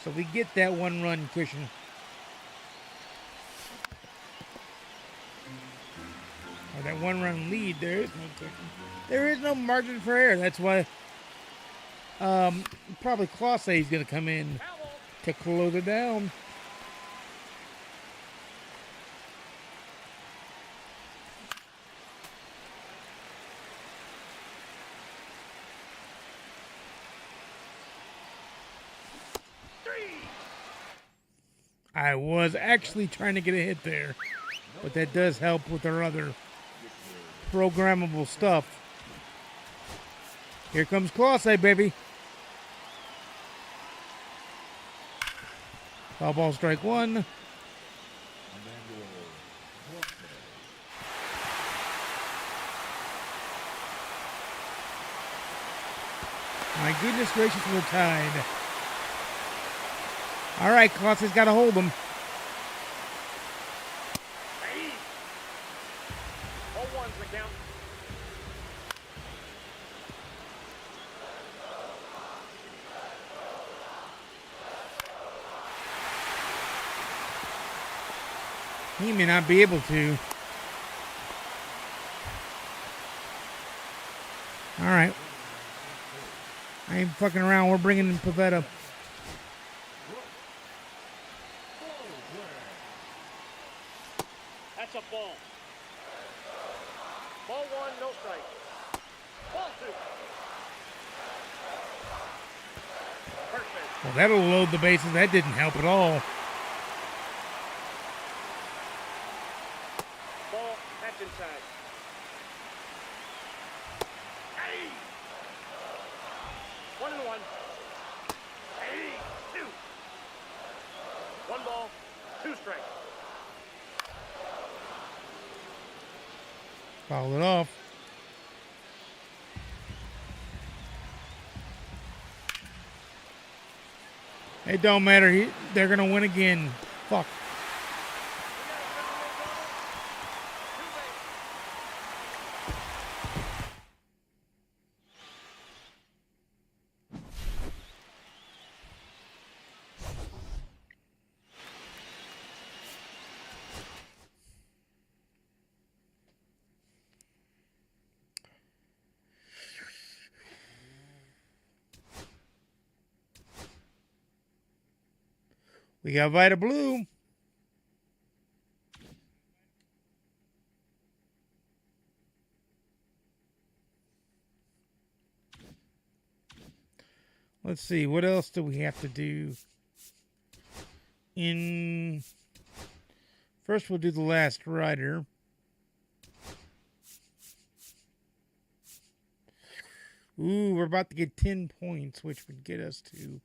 So we get that 1-run cushion. Or that 1-run lead. There is no cushion. There is no margin for error. That's why probably Clase is going to come in to close it down. I was actually trying to get a hit there, but that does help with our other programmable stuff. Here comes Clase, baby. Foul ball, strike one. My goodness gracious, we're tied. All right, Clase's got to hold him. Hey. 0-1's the count. He may not be able to. All right. I ain't fucking around. We're bringing in Pavetta. That's a ball. Ball 1, no strike. Ball 2. Perfect. Well, that'll load the bases. That didn't help at all. Ball, that's inside. Hey! 1-1. Hey! 2. 1 ball, 2 strikes. Fouled it off. It don't matter. They're going to win again. Fuck. We got Vita Blue. Let's see. What else do we have to do? First, we'll do the last rider. Ooh, we're about to get 10 points, which would get us to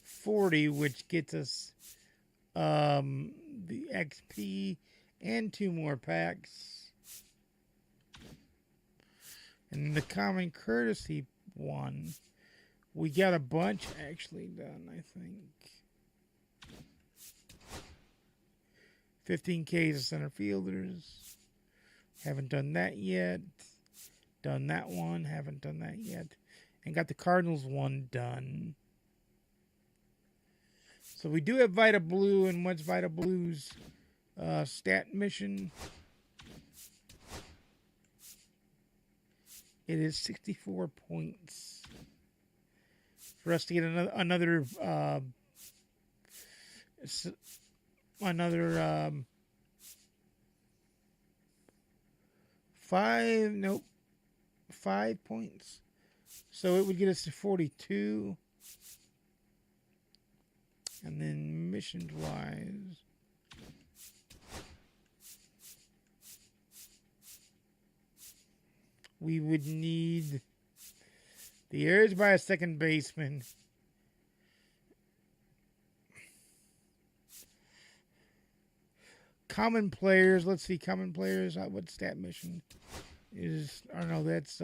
40, which gets us the XP and 2 more packs. And the common courtesy one, we got a bunch actually done, I think. 15Ks of center fielders. Haven't done that yet. Done that one. Haven't done that yet. And got the Cardinals one done. So we do have Vita Blue, and what's Vita Blue's stat mission? It is 64 points. For us to get another 5 points. So it would get us to 42. And then missions wise, we would need the errors by a second baseman. Common players. Let's see, common players. What stat mission is? I don't know. That's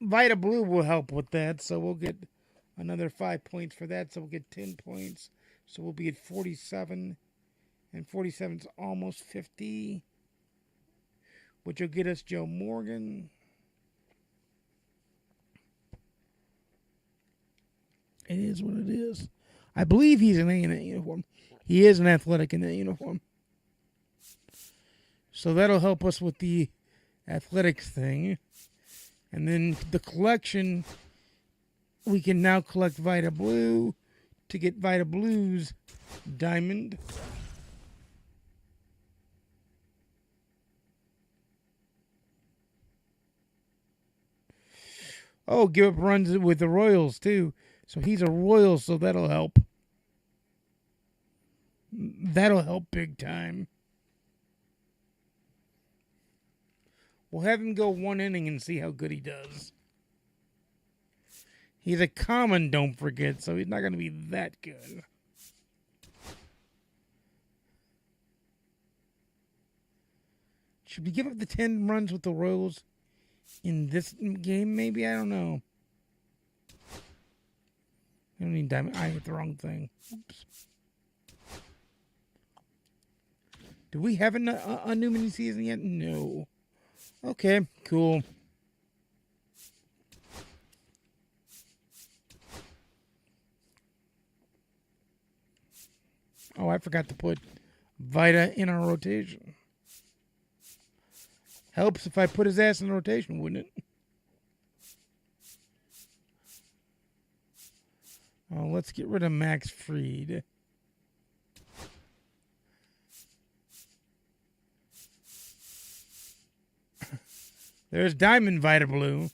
Vita Blue will help with that. So we'll get another 5 points for that. So we'll get 10 points. So we'll be at 47. And 47 is almost 50. Which will get us Joe Morgan. It is what it is. I believe he's an A in that uniform. He is an athletic in that uniform. So that'll help us with the athletics thing. And then the collection, we can now collect Vita Blue to get Vita Blue's diamond. Oh, give up runs with the Royals, too. So he's a Royal, so that'll help. That'll help big time. We'll have him go 1 inning and see how good he does. He's a common, don't forget, so he's not going to be that good. Should we give up the 10 runs with the Royals in this game, maybe? I don't know. I don't need diamond. I hit the wrong thing. Oops. Do we have a new mini season yet? No. Okay, cool. Oh, I forgot to put Vita in our rotation. Helps if I put his ass in rotation, wouldn't it? Oh, let's get rid of Max Fried. There's Diamond Vita Blue.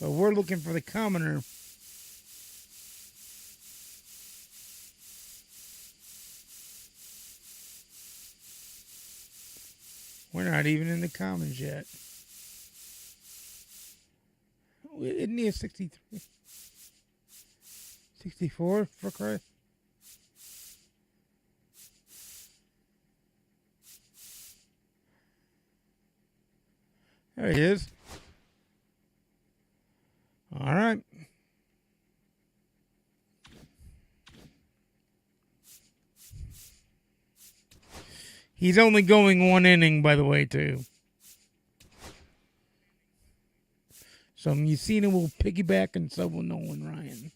But we're looking for the commoner. We're not even in the commons yet. Isn't he a 63? 64 for Christ? There he is. All right. He's only going one inning, by the way, too. So Musina will piggyback, and so will Nolan Ryan.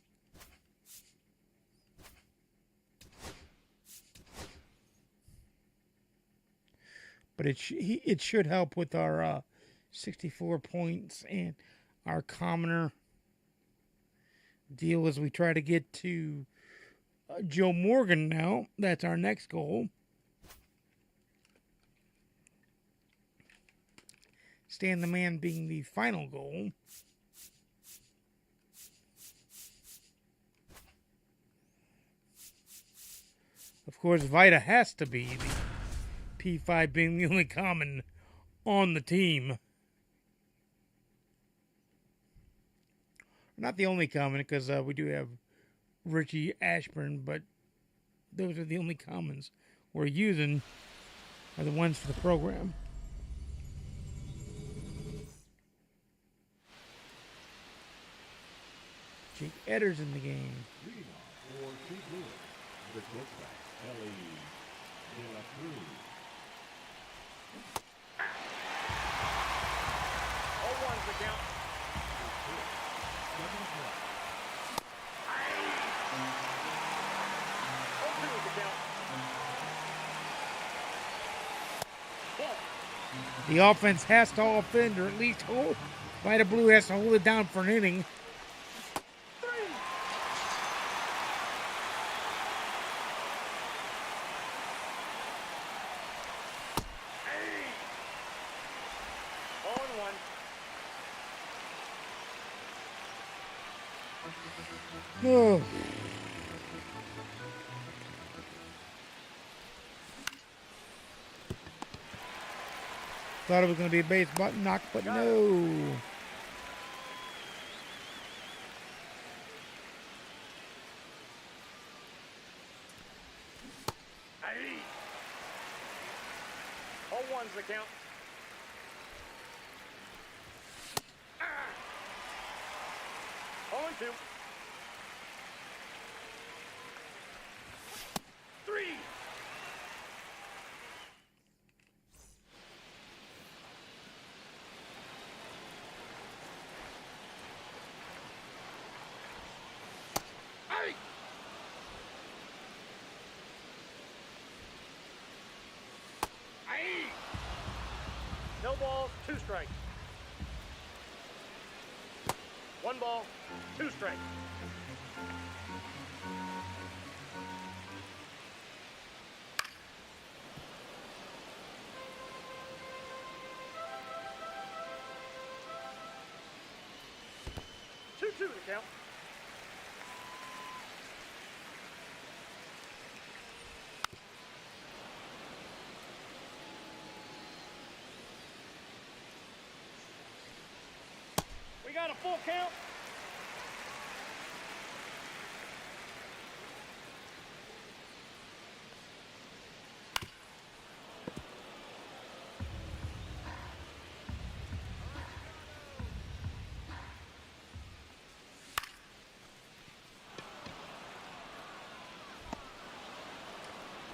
But it should help with our 64 points and our commoner deal as we try to get to Joe Morgan now. That's our next goal. Stan the Man being the final goal. Of course, Vita has to be, the P5 being the only common on the team. Not the only common, because we do have Richie Ashburn, but those are the only commons we're using are the ones for the program. Jake Edder's in the game. Leading off for St. Louis, the quarterback, Ellie De La Cruz. 0-1's the count. 0-2 is the count. Ball. The offense has to offend, or at least hold. Vita Blue has to hold it down for an inning. 3. Hey. 0-1. Oh. Thought it was going to be a base button knock, but no. Hey. 0-1's the count. 0-2. 3. Hey. Hey. No balls, 2 strikes. 1 ball, 2 strikes. Two to count. We got a full count.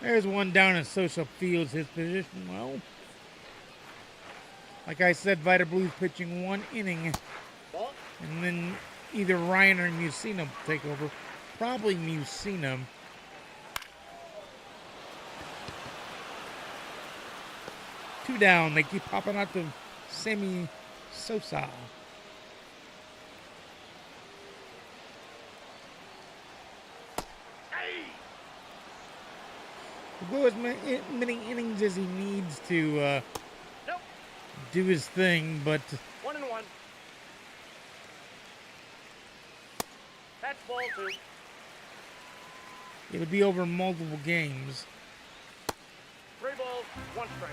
There's one down in Sosa Fields, his position. Well, like I said, Vita Blue's pitching 1 inning. Ball. And then either Ryan or Musina take over. Probably Musina. Two down. They keep popping out to Sammy Sosa. Hey. He'll go as many innings as he needs to No do his thing, but 1-1. That's ball 2. it'll be over multiple games. 3 balls, 1 strike.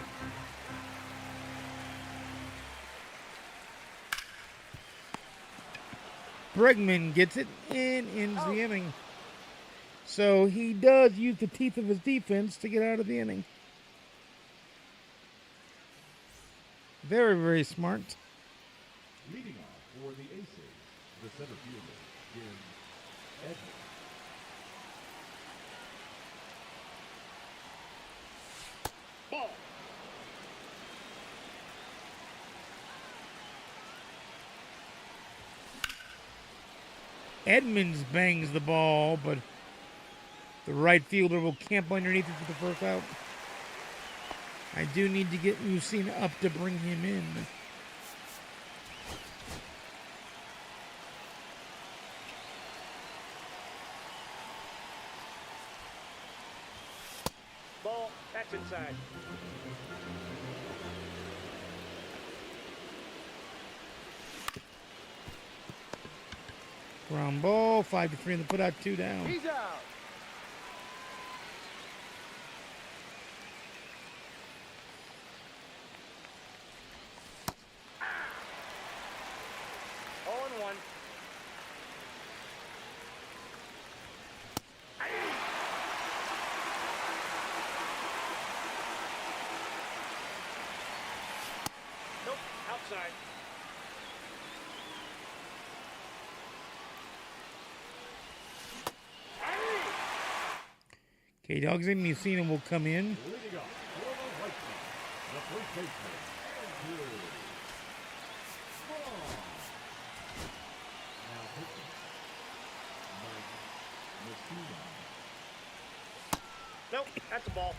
Bregman gets it and ends the inning. So he does use the teeth of his defense to get out of the inning. Very, very smart. Leading off for the Aces, the center fielder, Jim Edmonds. Ball. Edmonds bangs the ball, but the right fielder will camp underneath it for the first out. I do need to get Mussina up to bring him in. Ball. That's inside. Ground ball, 5-3 in the putout, 2 down. He's out. Oh, and 1. Nope, outside. Okay, Dogs and Mussina will come in. Leading off for the White Sox, the first baseman, Andrew Vaughn. Now pitching, Mike Mussina. Nope, that's a ball.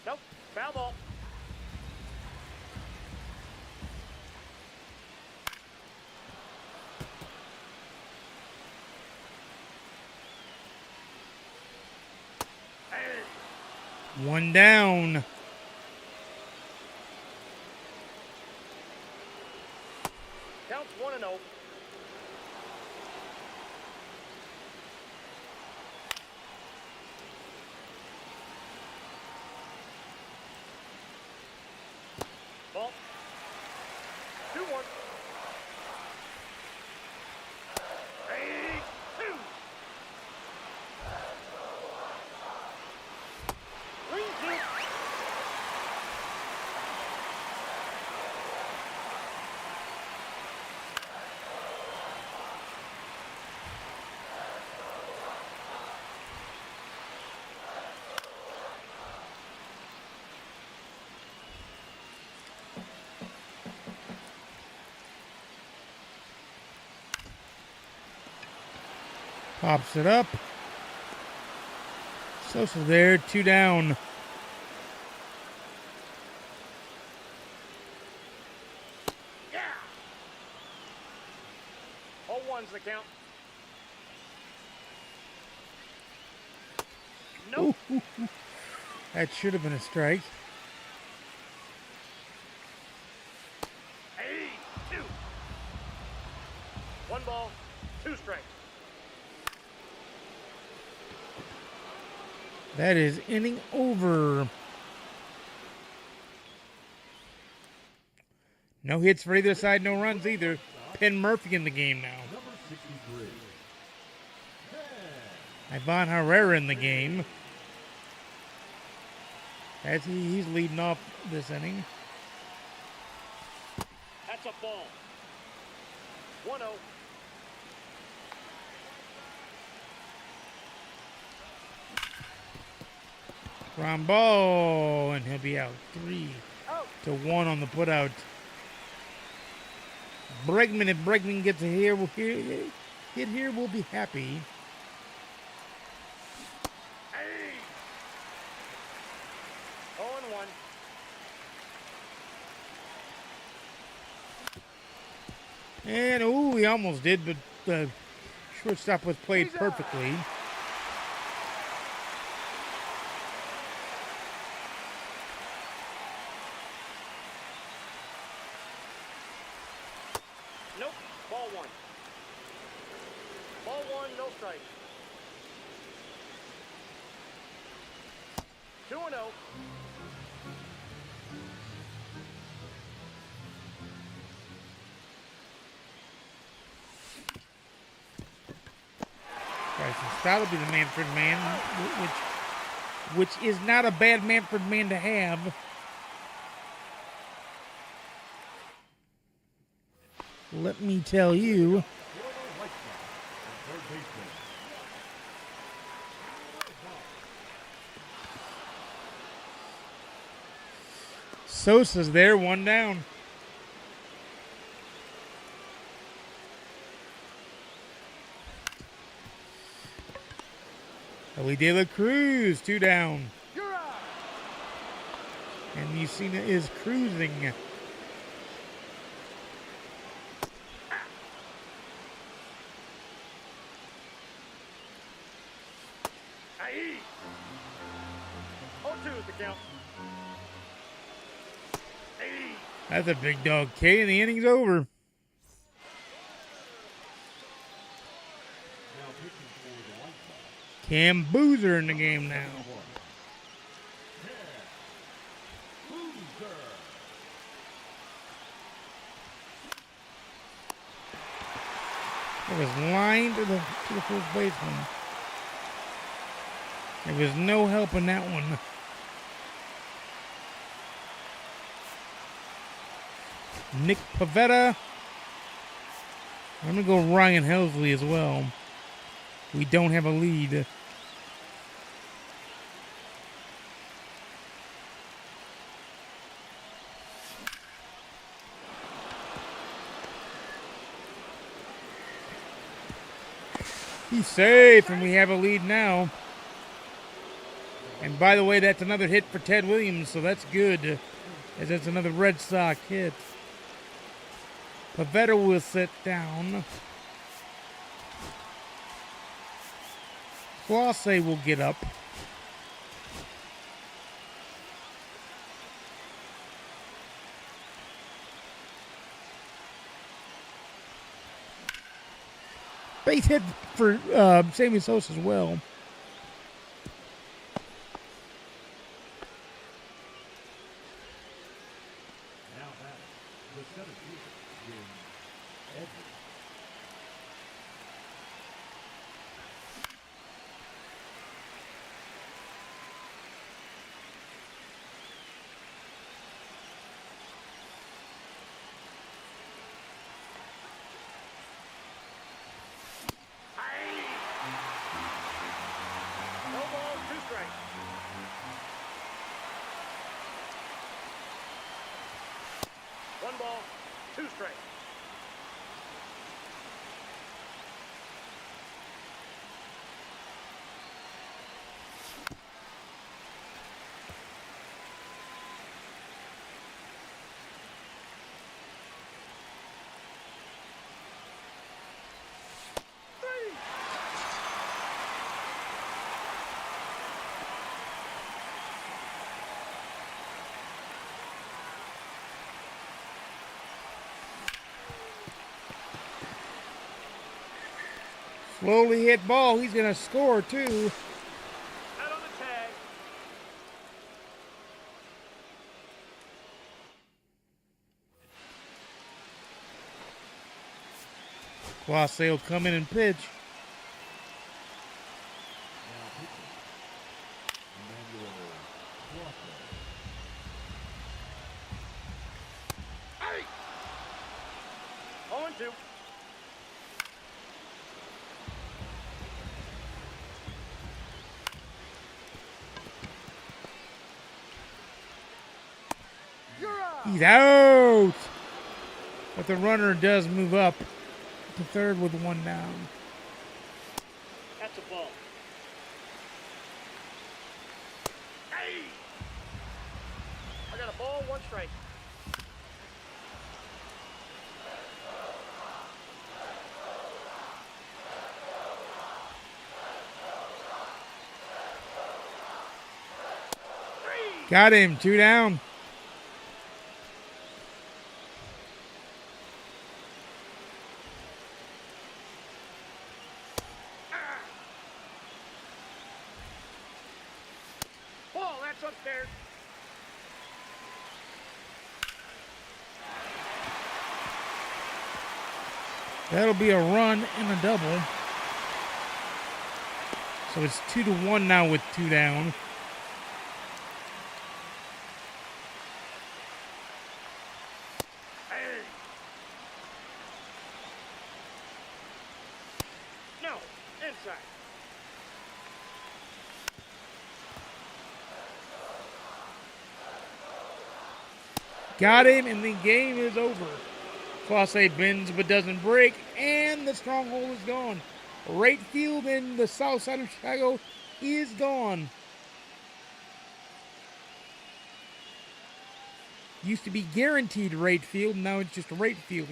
Nope, foul ball. One down. Counts 1-0. Ball. 2-1. 3-2. Pops it up. Sosa there, 2 down. Yeah. 0-1's the count. Nope. That should have been a strike. 2. 1 ball, 2 strikes. That is inning over. No hits for either side, no runs either. Penn Murphy in the game now. Number 63. Ivan Herrera in the game. As he's leading off this inning. That's a ball. 1-0. Ground ball, and he'll be out 3-1 on the putout. Bregman, if Bregman gets a hit here, we'll be happy. Hey. 0-1. And, he almost did, but the shortstop was played perfectly. ball one. Ball one, no strike. 2-0. That'll be the Manfred man, which is not a bad Manfred man to have. Let me tell you. Sosa's there, one down. Ellie De La Cruz, 2 down. And Mussina is cruising. Aye. 0-2 is the count. Aye. That's a big dog K, and the inning's over. Cam Boozer in the game now. It was lined to the first baseman. There was no help in that one. Nick Pavetta. I'm going to go Ryan Helsley as well. We don't have a lead. He's safe, and we have a lead now. And by the way, that's another hit for Ted Williams, so that's good, as that's another Red Sox hit. Pavetta will sit down. Classe will get up. Base hit for Sammy Sosa as well. Now back, the center fielder, James Edwards. No balls, 2 strikes. One ball, 2 strikes. Slowly hit ball. He's going to score, too. Out on the tag. Classe will come in and pitch. Now pitching, Emmanuel Clausen. Aye. 0-2. He's out. But the runner does move up to third with 1 down. That's a ball. Hey! I got a ball, 1 strike. Got him, 2 down. That'll be a run and a double. So it's 2-1 now with 2 down. Hey. No, inside. Got him, and the game is over. Class A bends but doesn't break, and the stronghold is gone. Right field in the south side of Chicago is gone. Used to be guaranteed right field, now it's just right field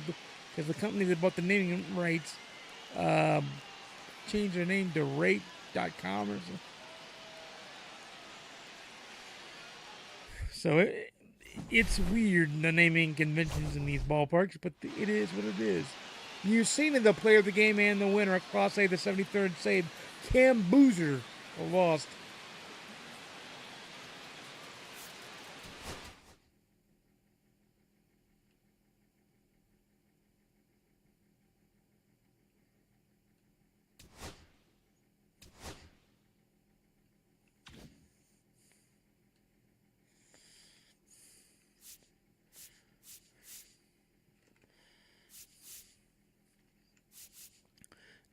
because the company that bought the naming rights changed their name to rate.com or something. So it's weird, the naming conventions in these ballparks, but it is what it is. You've seen it, the player of the game and the winner, Class A, the 73rd save, Cam Boozer, lost.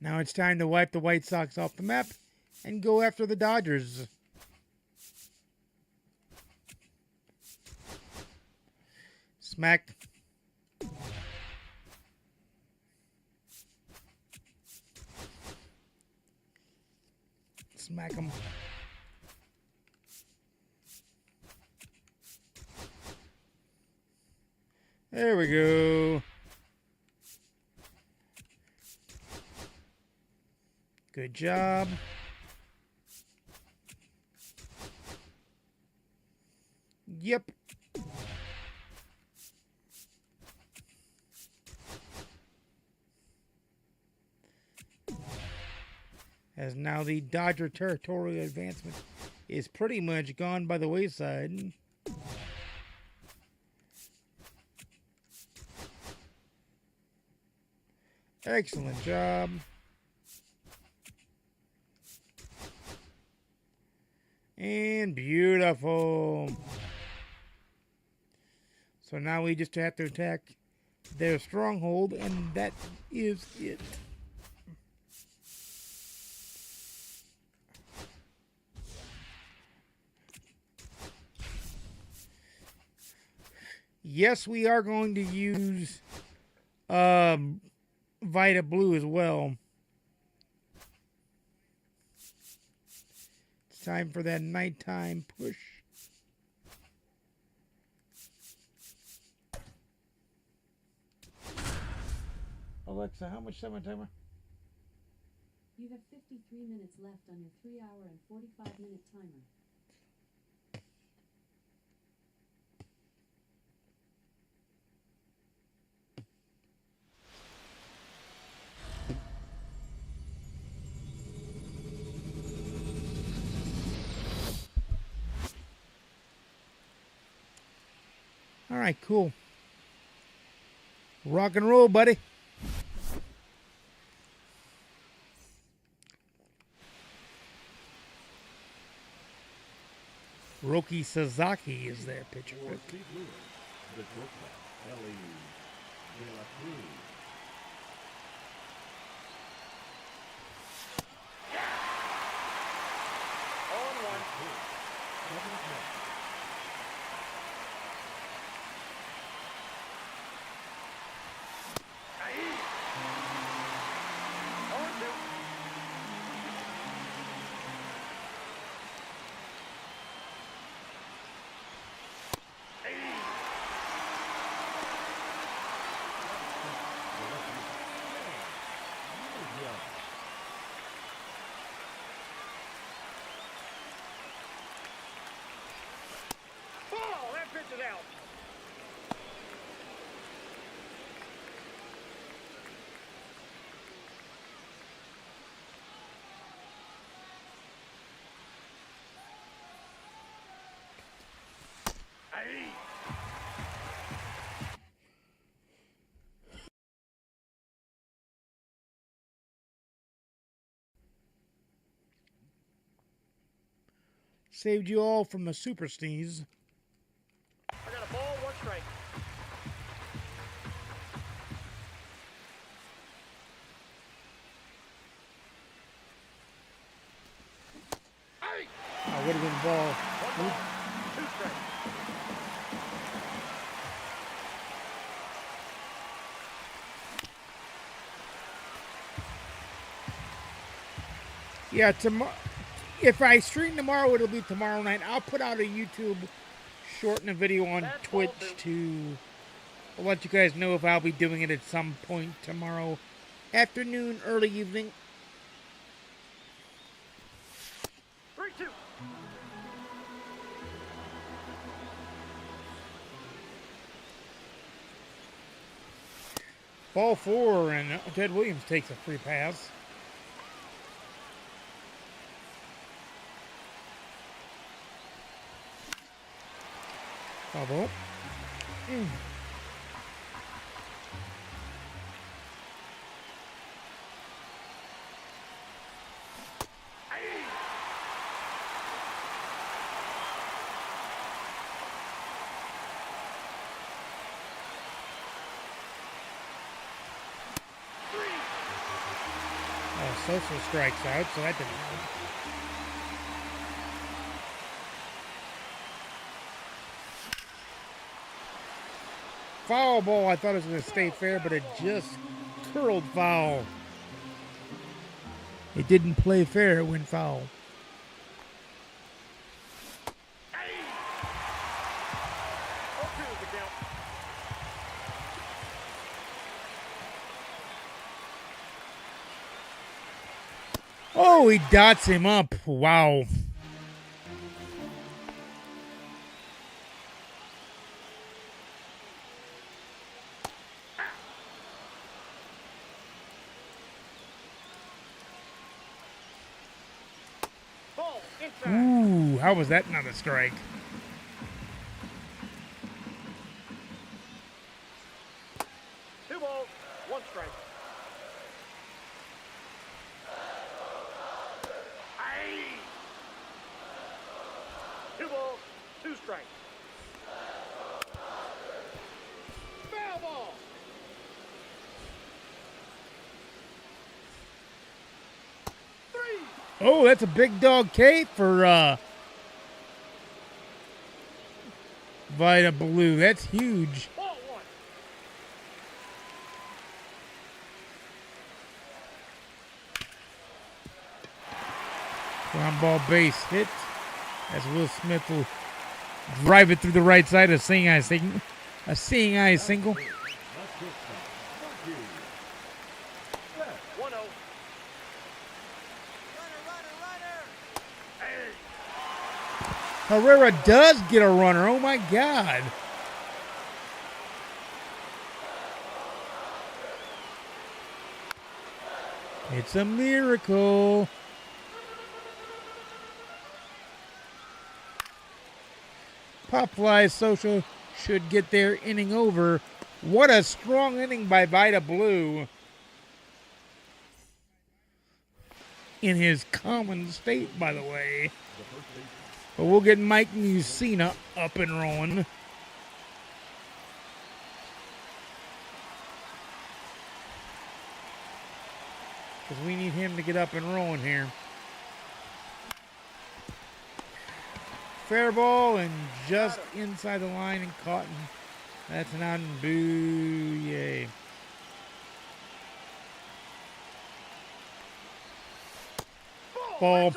Now it's time to wipe the White Sox off the map and go after the Dodgers. Smack. Smack him. There we go. Good job. Yep. As now the Dodger territorial advancement is pretty much gone by the wayside. Excellent job. And beautiful. So now we just have to attack their stronghold, and that is it. Yes, we are going to use Vita Blue as well. It's time for that nighttime push. Alexa, how much time timer? You have 53 minutes left on your 3-hour and 45-minute timer. All right, cool. Rock and roll, buddy. Roki Sasaki is their pitcher. For Steve Lewis, the shortstop, Ellie De La Cruz. On one. On two. Oh, that pitch is out. Aye. Saved you all from the super sneeze. I got a ball, one strike. Hey! Oh, would have been ball. One ball, two strikes. Yeah, tomorrow. If I stream tomorrow, it'll be tomorrow night. I'll put out a YouTube shorten a video on That's Twitch ball to let you guys know if I'll be doing it at some point tomorrow afternoon, early evening. 3-2. Ball 4, and Ted Williams takes a free pass. Foul ball. Social strikes out, so that didn't help. Foul ball, I thought it was going to stay fair, but it just curled foul. It didn't play fair, it went foul. Oh, he dots him up. Wow. Ooh, how was that not a strike? Two balls, one strike. Two balls, two strikes. Foul ball. Three. Oh, that's a big dog Kate for Vita Blue. That's huge. Ball one. Ground ball base hit as Will Smith will drive it through the right side. A seeing eye single. A seeing eye single. 1-0. Herrera does get a runner. Oh my God. It's a miracle. Popfly Social should get their inning over. What a strong inning by Vita Blue in his common state, by the way. But we'll get Mike Musina up and rolling. Because we need him to get up and rolling here. Fair ball and just inside the line and caught. That's an out and boo. Yay. Ball.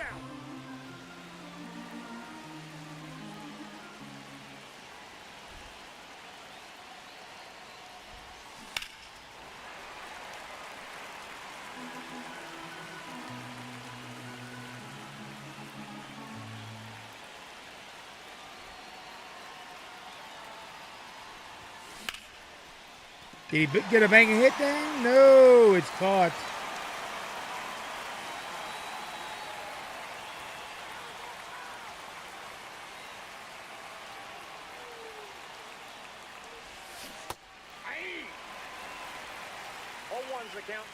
Did he get a banging hit down? No, it's caught. All one's the count.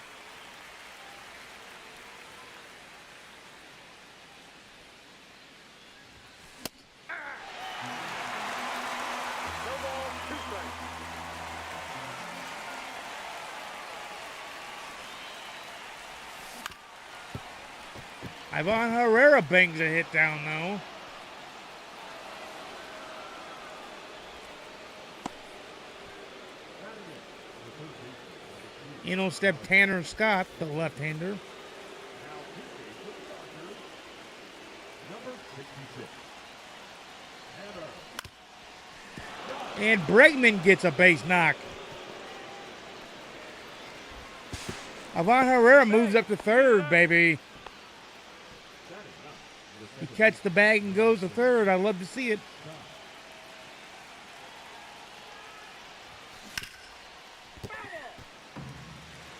Ivan Herrera bangs a hit down, though. Step Tanner Scott, the left-hander. Number 66. And Bregman gets a base knock. Ivan Herrera moves up to third, baby. He catches the bag and goes to third. I love to see it.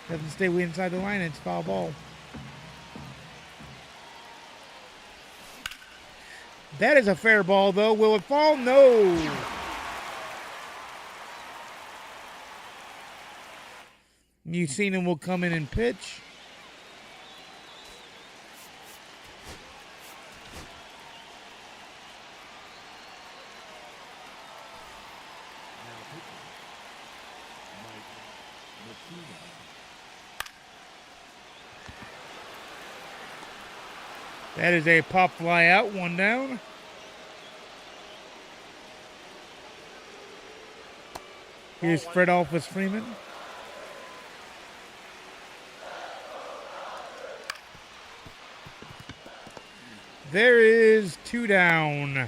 Doesn't stay inside the line. It's foul ball. That is a fair ball, though. Will it fall? No. Musina will come in and pitch. That is a pop fly out, one down. Here's Fredolphus Freeman. There is two down.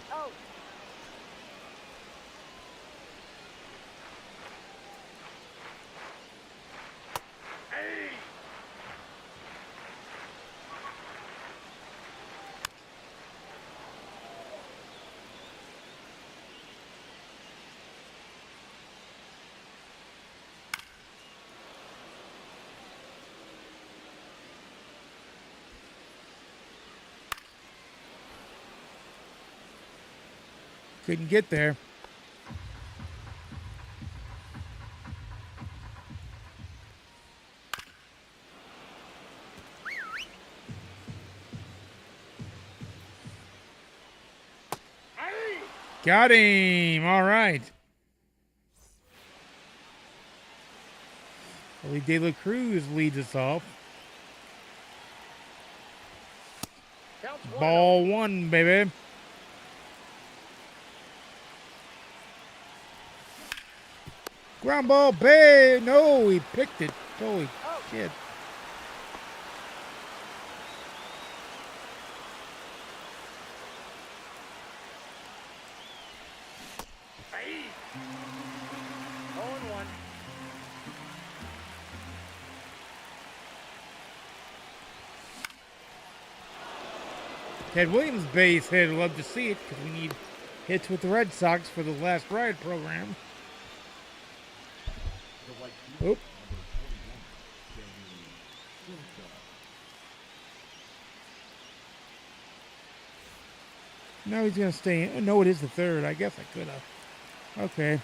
Couldn't get there. Got him. All right. Ellie De La Cruz leads us off. Ball one, baby. Ground ball, babe. No, he picked it. Holy shit. Ted Williams base hit. I'd love to see it because we need hits with the Red Sox for the last ride program. Oop. No, he's going to stay in. No, it is the third. I guess I could have. Okay.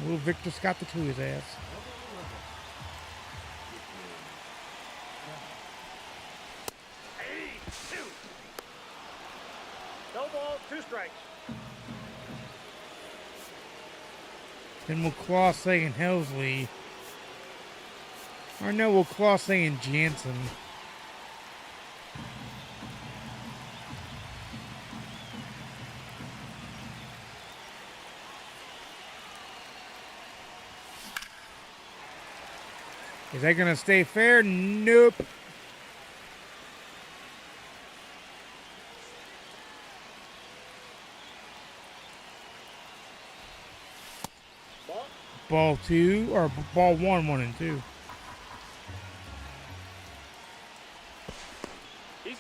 Little Victor Scott to his ass. No ball, 2 strikes. Then we'll Clause and Helsley. Or no, we'll Clause and Jansen. Is that going to stay fair? Nope. Ball 2, or ball 1, 1 and 2.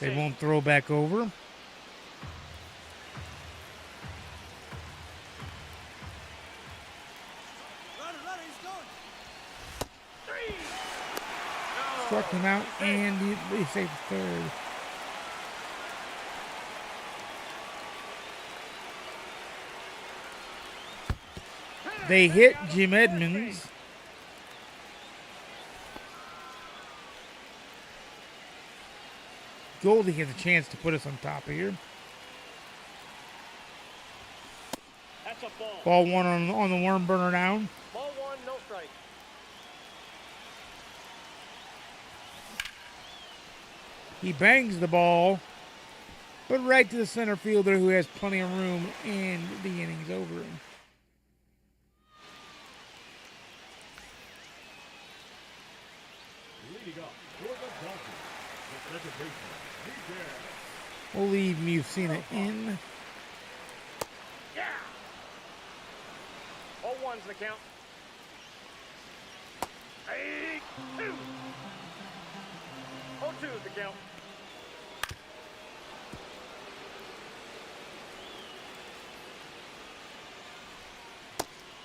They won't throw back over. Struck him out, and he saved the third. They hit Jim Edmonds. Goldie has a chance to put us on top here. Ball one on the worm burner down. Ball one, no strike. He bangs the ball, but right to the center fielder who has plenty of room, and the inning's over. Leading up for the Dolphins, the second baseman, Jester. We'll leave Musina in. Yeah! 0-1's the count. 8-2. 0-2's the count.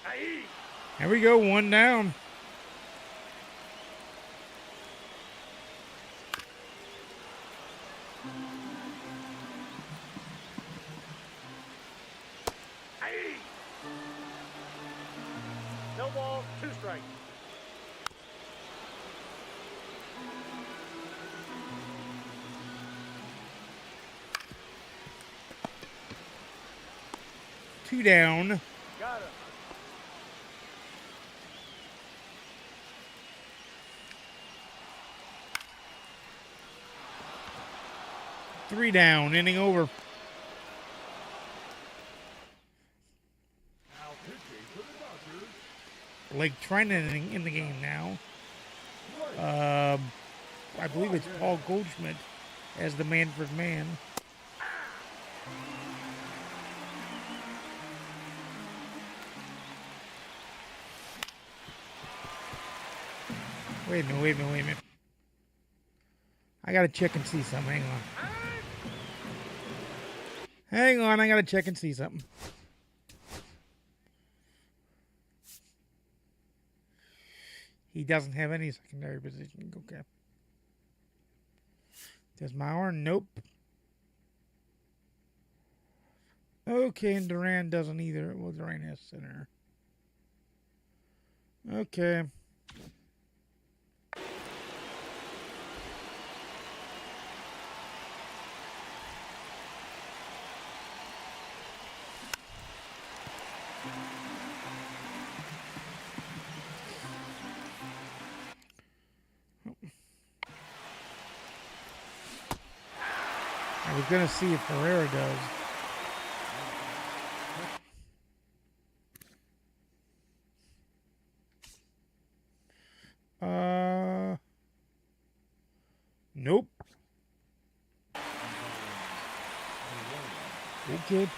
Aye. There we go, one down. Aye. No balls, 2 strikes. Two down. Got it. Three down, inning over. Now pitching for the Dodgers, Blake Trinan in the game now. I believe it's Paul Goldschmidt as the Manfred man. Wait a minute. I gotta check and see something. Hang on, I gotta check and see something. He doesn't have any secondary position. Okay. Does Mauer? Nope. Okay, and Duran doesn't either. Well, Duran has center. Okay. I was gonna see if Herrera does. Nope. Good kid.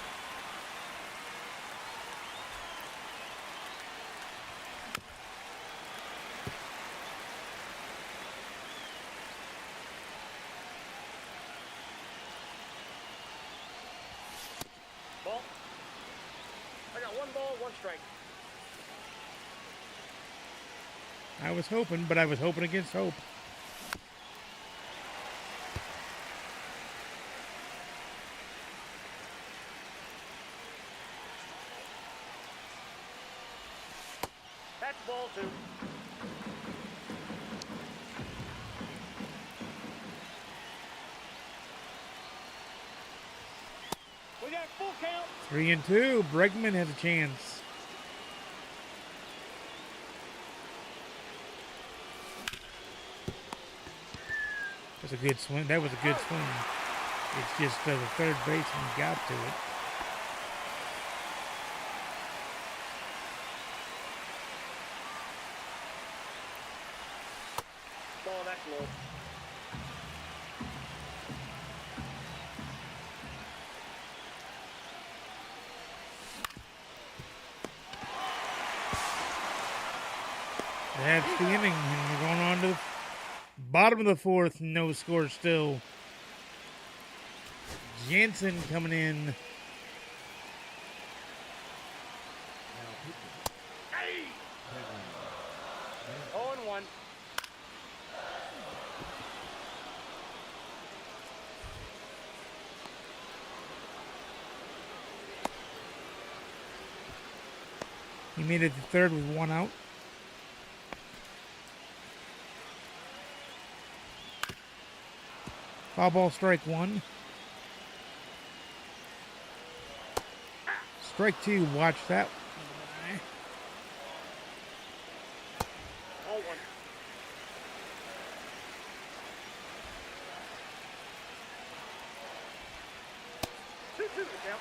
Ball. I got 1 ball, 1 strike. I was hoping, but I was hoping against hope. That's ball 2. We got full count. 3-2. Bregman has a chance. That's a good swing. That was a good swing. It's just the third baseman got to it. Ball, that's low. That's the inning. And we're going on to the bottom of the fourth. No score still. Jansen coming in. Hey! 0-1. He made it to third with 1 out. Foul ball, strike 1. Strike 2, watch that. 2 to count.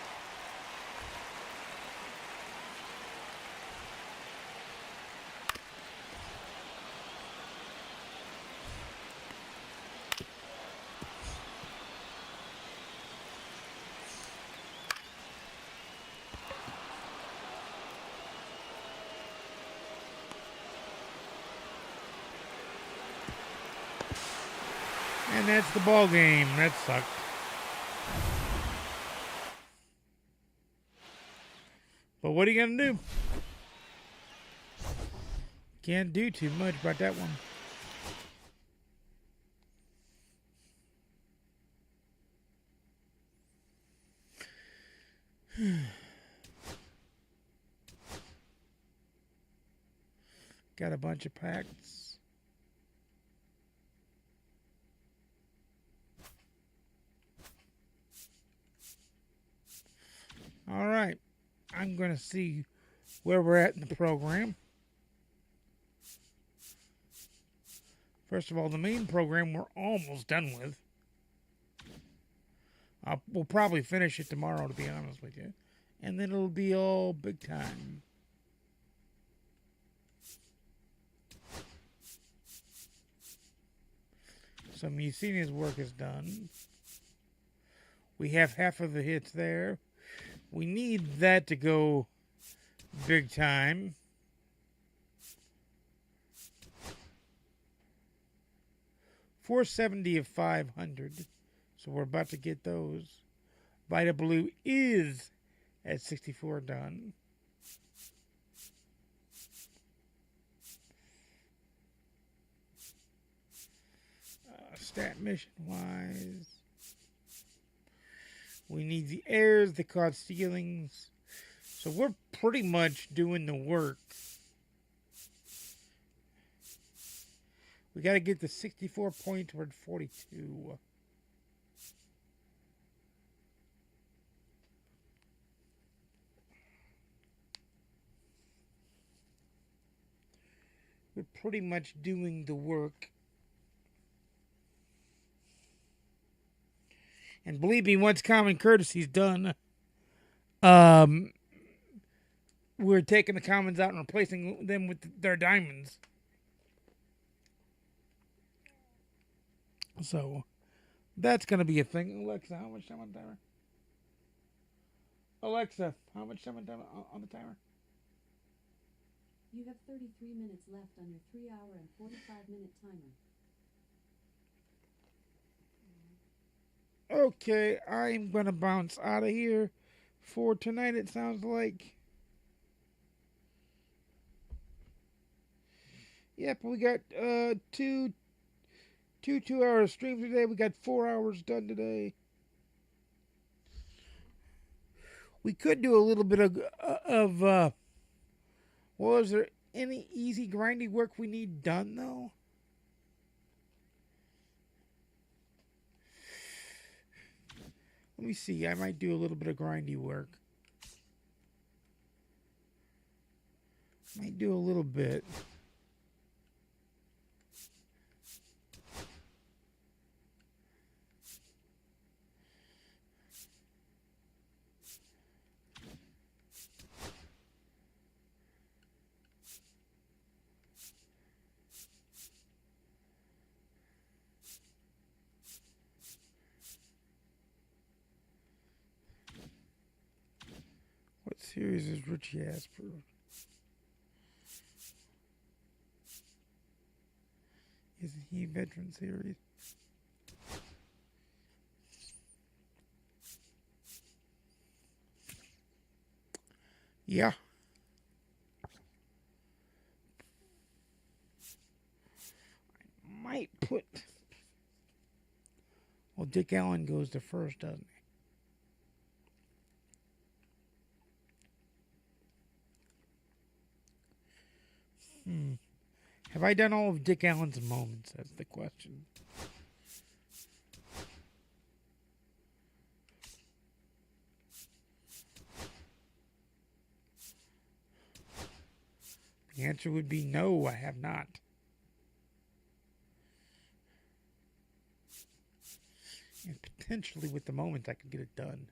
And that's the ball game. That sucked. But what are you going to do? Can't do too much about that one. Got a bunch of packs. All right. I'm going to see where we're at in the program. First of all, the main program we're almost done with. We'll probably finish it tomorrow, to be honest with you. And then it'll be all big time. So Musini's work is done. We have half of the hits there. We need that to go big time. $470 of 500. So we're about to get those. Vita Blue is at 64 done. Stat mission wise, we need the heirs, the caught stealings. So we're pretty much doing the work. We got to get the 64 point toward 42. We're pretty much doing the work. And believe me, once Common Courtesy's done, we're taking the commons out and replacing them with their diamonds. So, that's going to be a thing. Alexa, how much time on the timer? Alexa, how much time on the timer? You have 33 minutes left on your 3-hour and 45-minute timer. Okay, I'm going to bounce out of here for tonight, it sounds like. Yep, we got two 2-hour streams today. We got 4 hours done today. We could do a little bit of well, is there any easy grindy work we need done, though? Let me see. I might do a little bit of grindy work. Might do a little bit. What series is Rich Jasper? Isn't he Veteran Series? Yeah. I might put... Well, Dick Allen goes to first, doesn't he? Have I done all of Dick Allen's moments? That's the question. The answer would be no, I have not. And potentially with the moment I could get it done.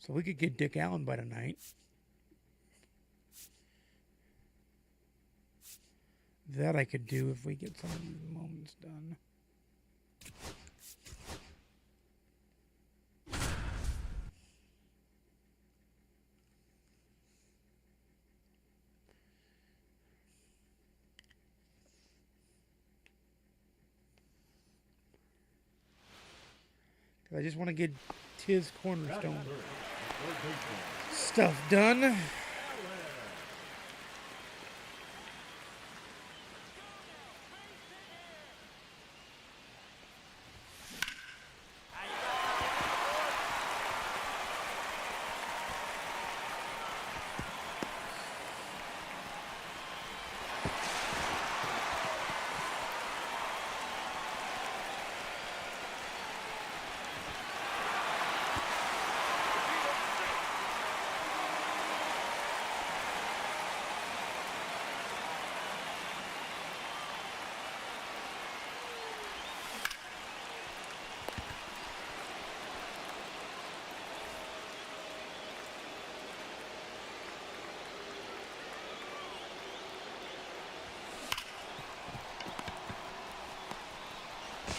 So we could get Dick Allen by tonight. That I could do if we get some of these moments done. I just want to get Tiz Cornerstone stuff done.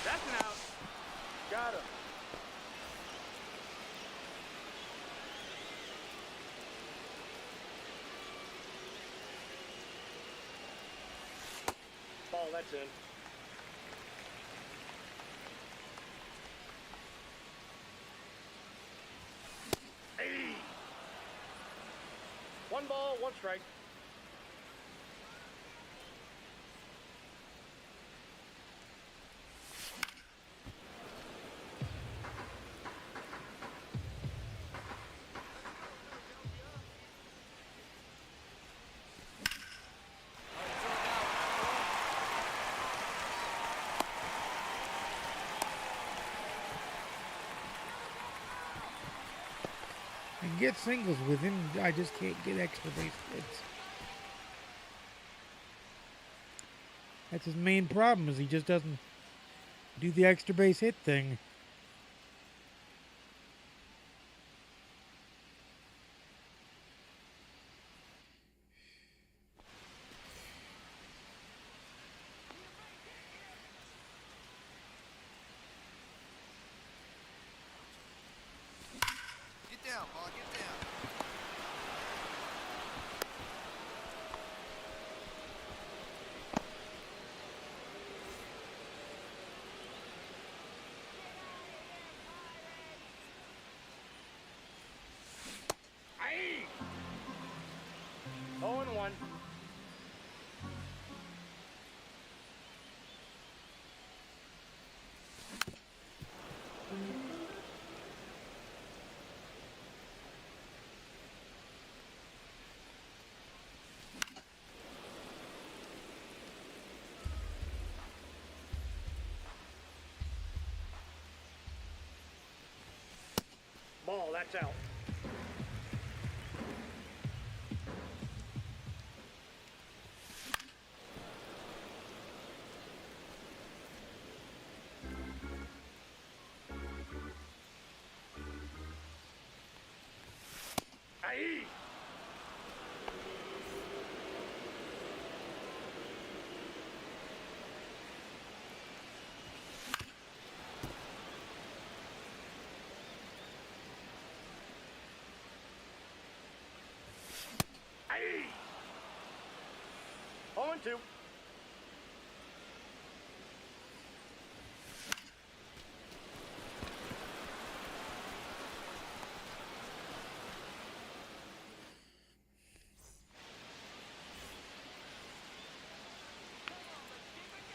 That's an out. Got him. Ball, that's in. Hey. One ball, one strike. I can get singles with him. I just can't get extra base hits. That's his main problem, is he just doesn't do the extra base hit thing. Get down, Paul, get down. Aye. 0-1. Ball, that's out. Aye. Aye. 0-2.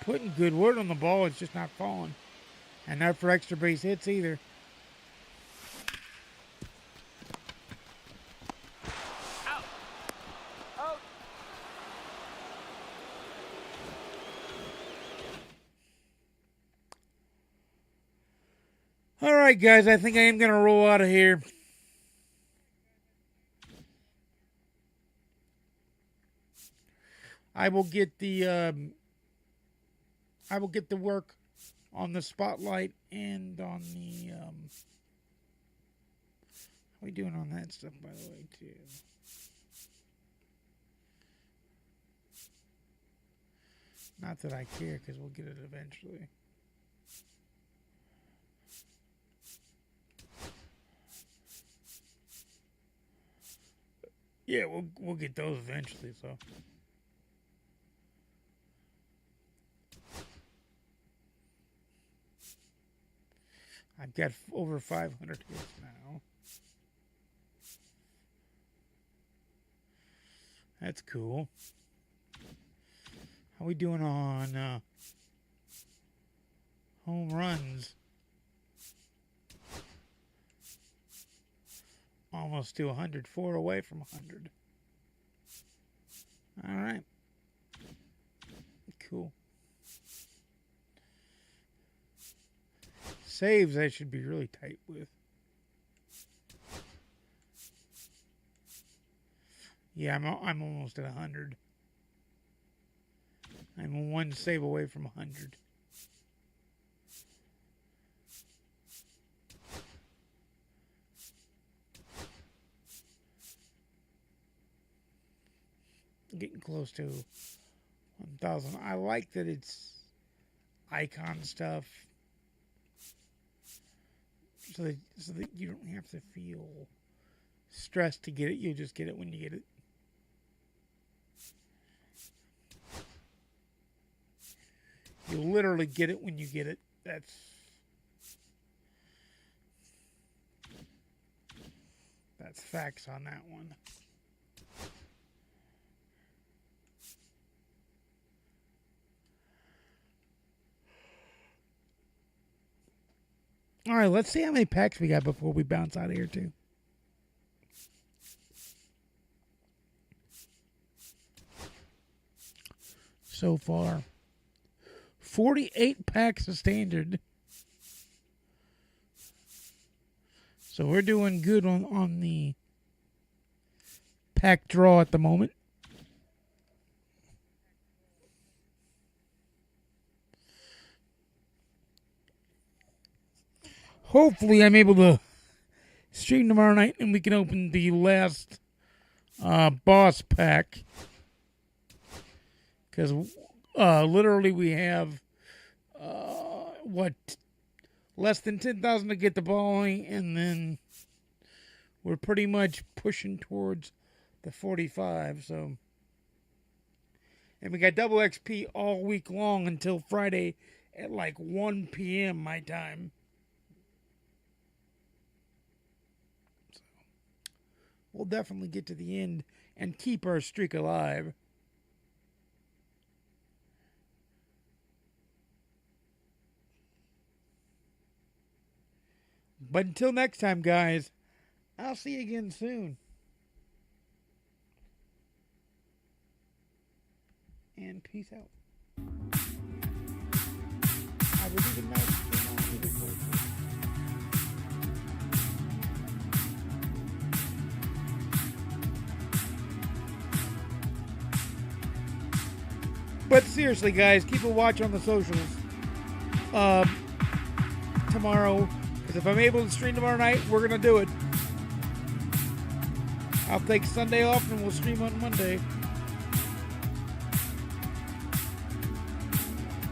Putting good wood on the ball, it's just not falling. And not for extra base hits either. Out. Out. All right, guys, I think I am going to roll out of here. I will get the work on the spotlight and on the we doing on that stuff, by the way, too? Not that I care, because we'll get it eventually. Yeah, we'll get those eventually, so. I've got over 500 hits now. That's cool. How we doing on home runs? Almost to 100. 4 away from 100. All right. Cool. Saves I should be really tight with. Yeah, I'm almost at 100. I'm one save away from 100. Getting close to 1,000. I like that it's icon stuff. So that you don't have to feel stressed to get it. You just get it when you get it. You literally get it when you get it. That's facts on that one. All right, let's see how many packs we got before we bounce out of here, too. So far, 48 packs of standard. So we're doing good on the pack draw at the moment. Hopefully I'm able to stream tomorrow night and we can open the last boss pack. Because literally we have, less than 10,000 to get the balling, and then we're pretty much pushing towards the 45. So, and we got double XP all week long until Friday at like 1 p.m. my time. So, we'll definitely get to the end and keep our streak alive. But until next time, guys, I'll see you again soon. And peace out. I would even know. But seriously, guys, keep a watch on the socials. Tomorrow. If I'm able to stream tomorrow night, we're going to do it. I'll take Sunday off and we'll stream on Monday.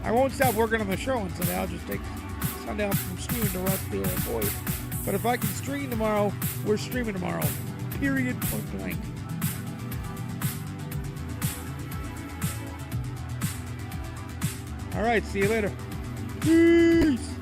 I won't stop working on the show on Sunday. I'll just take Sunday off from streaming to rest the voice. But if I can stream tomorrow, we're streaming tomorrow. Period. Point blank. All right. See you later. Peace.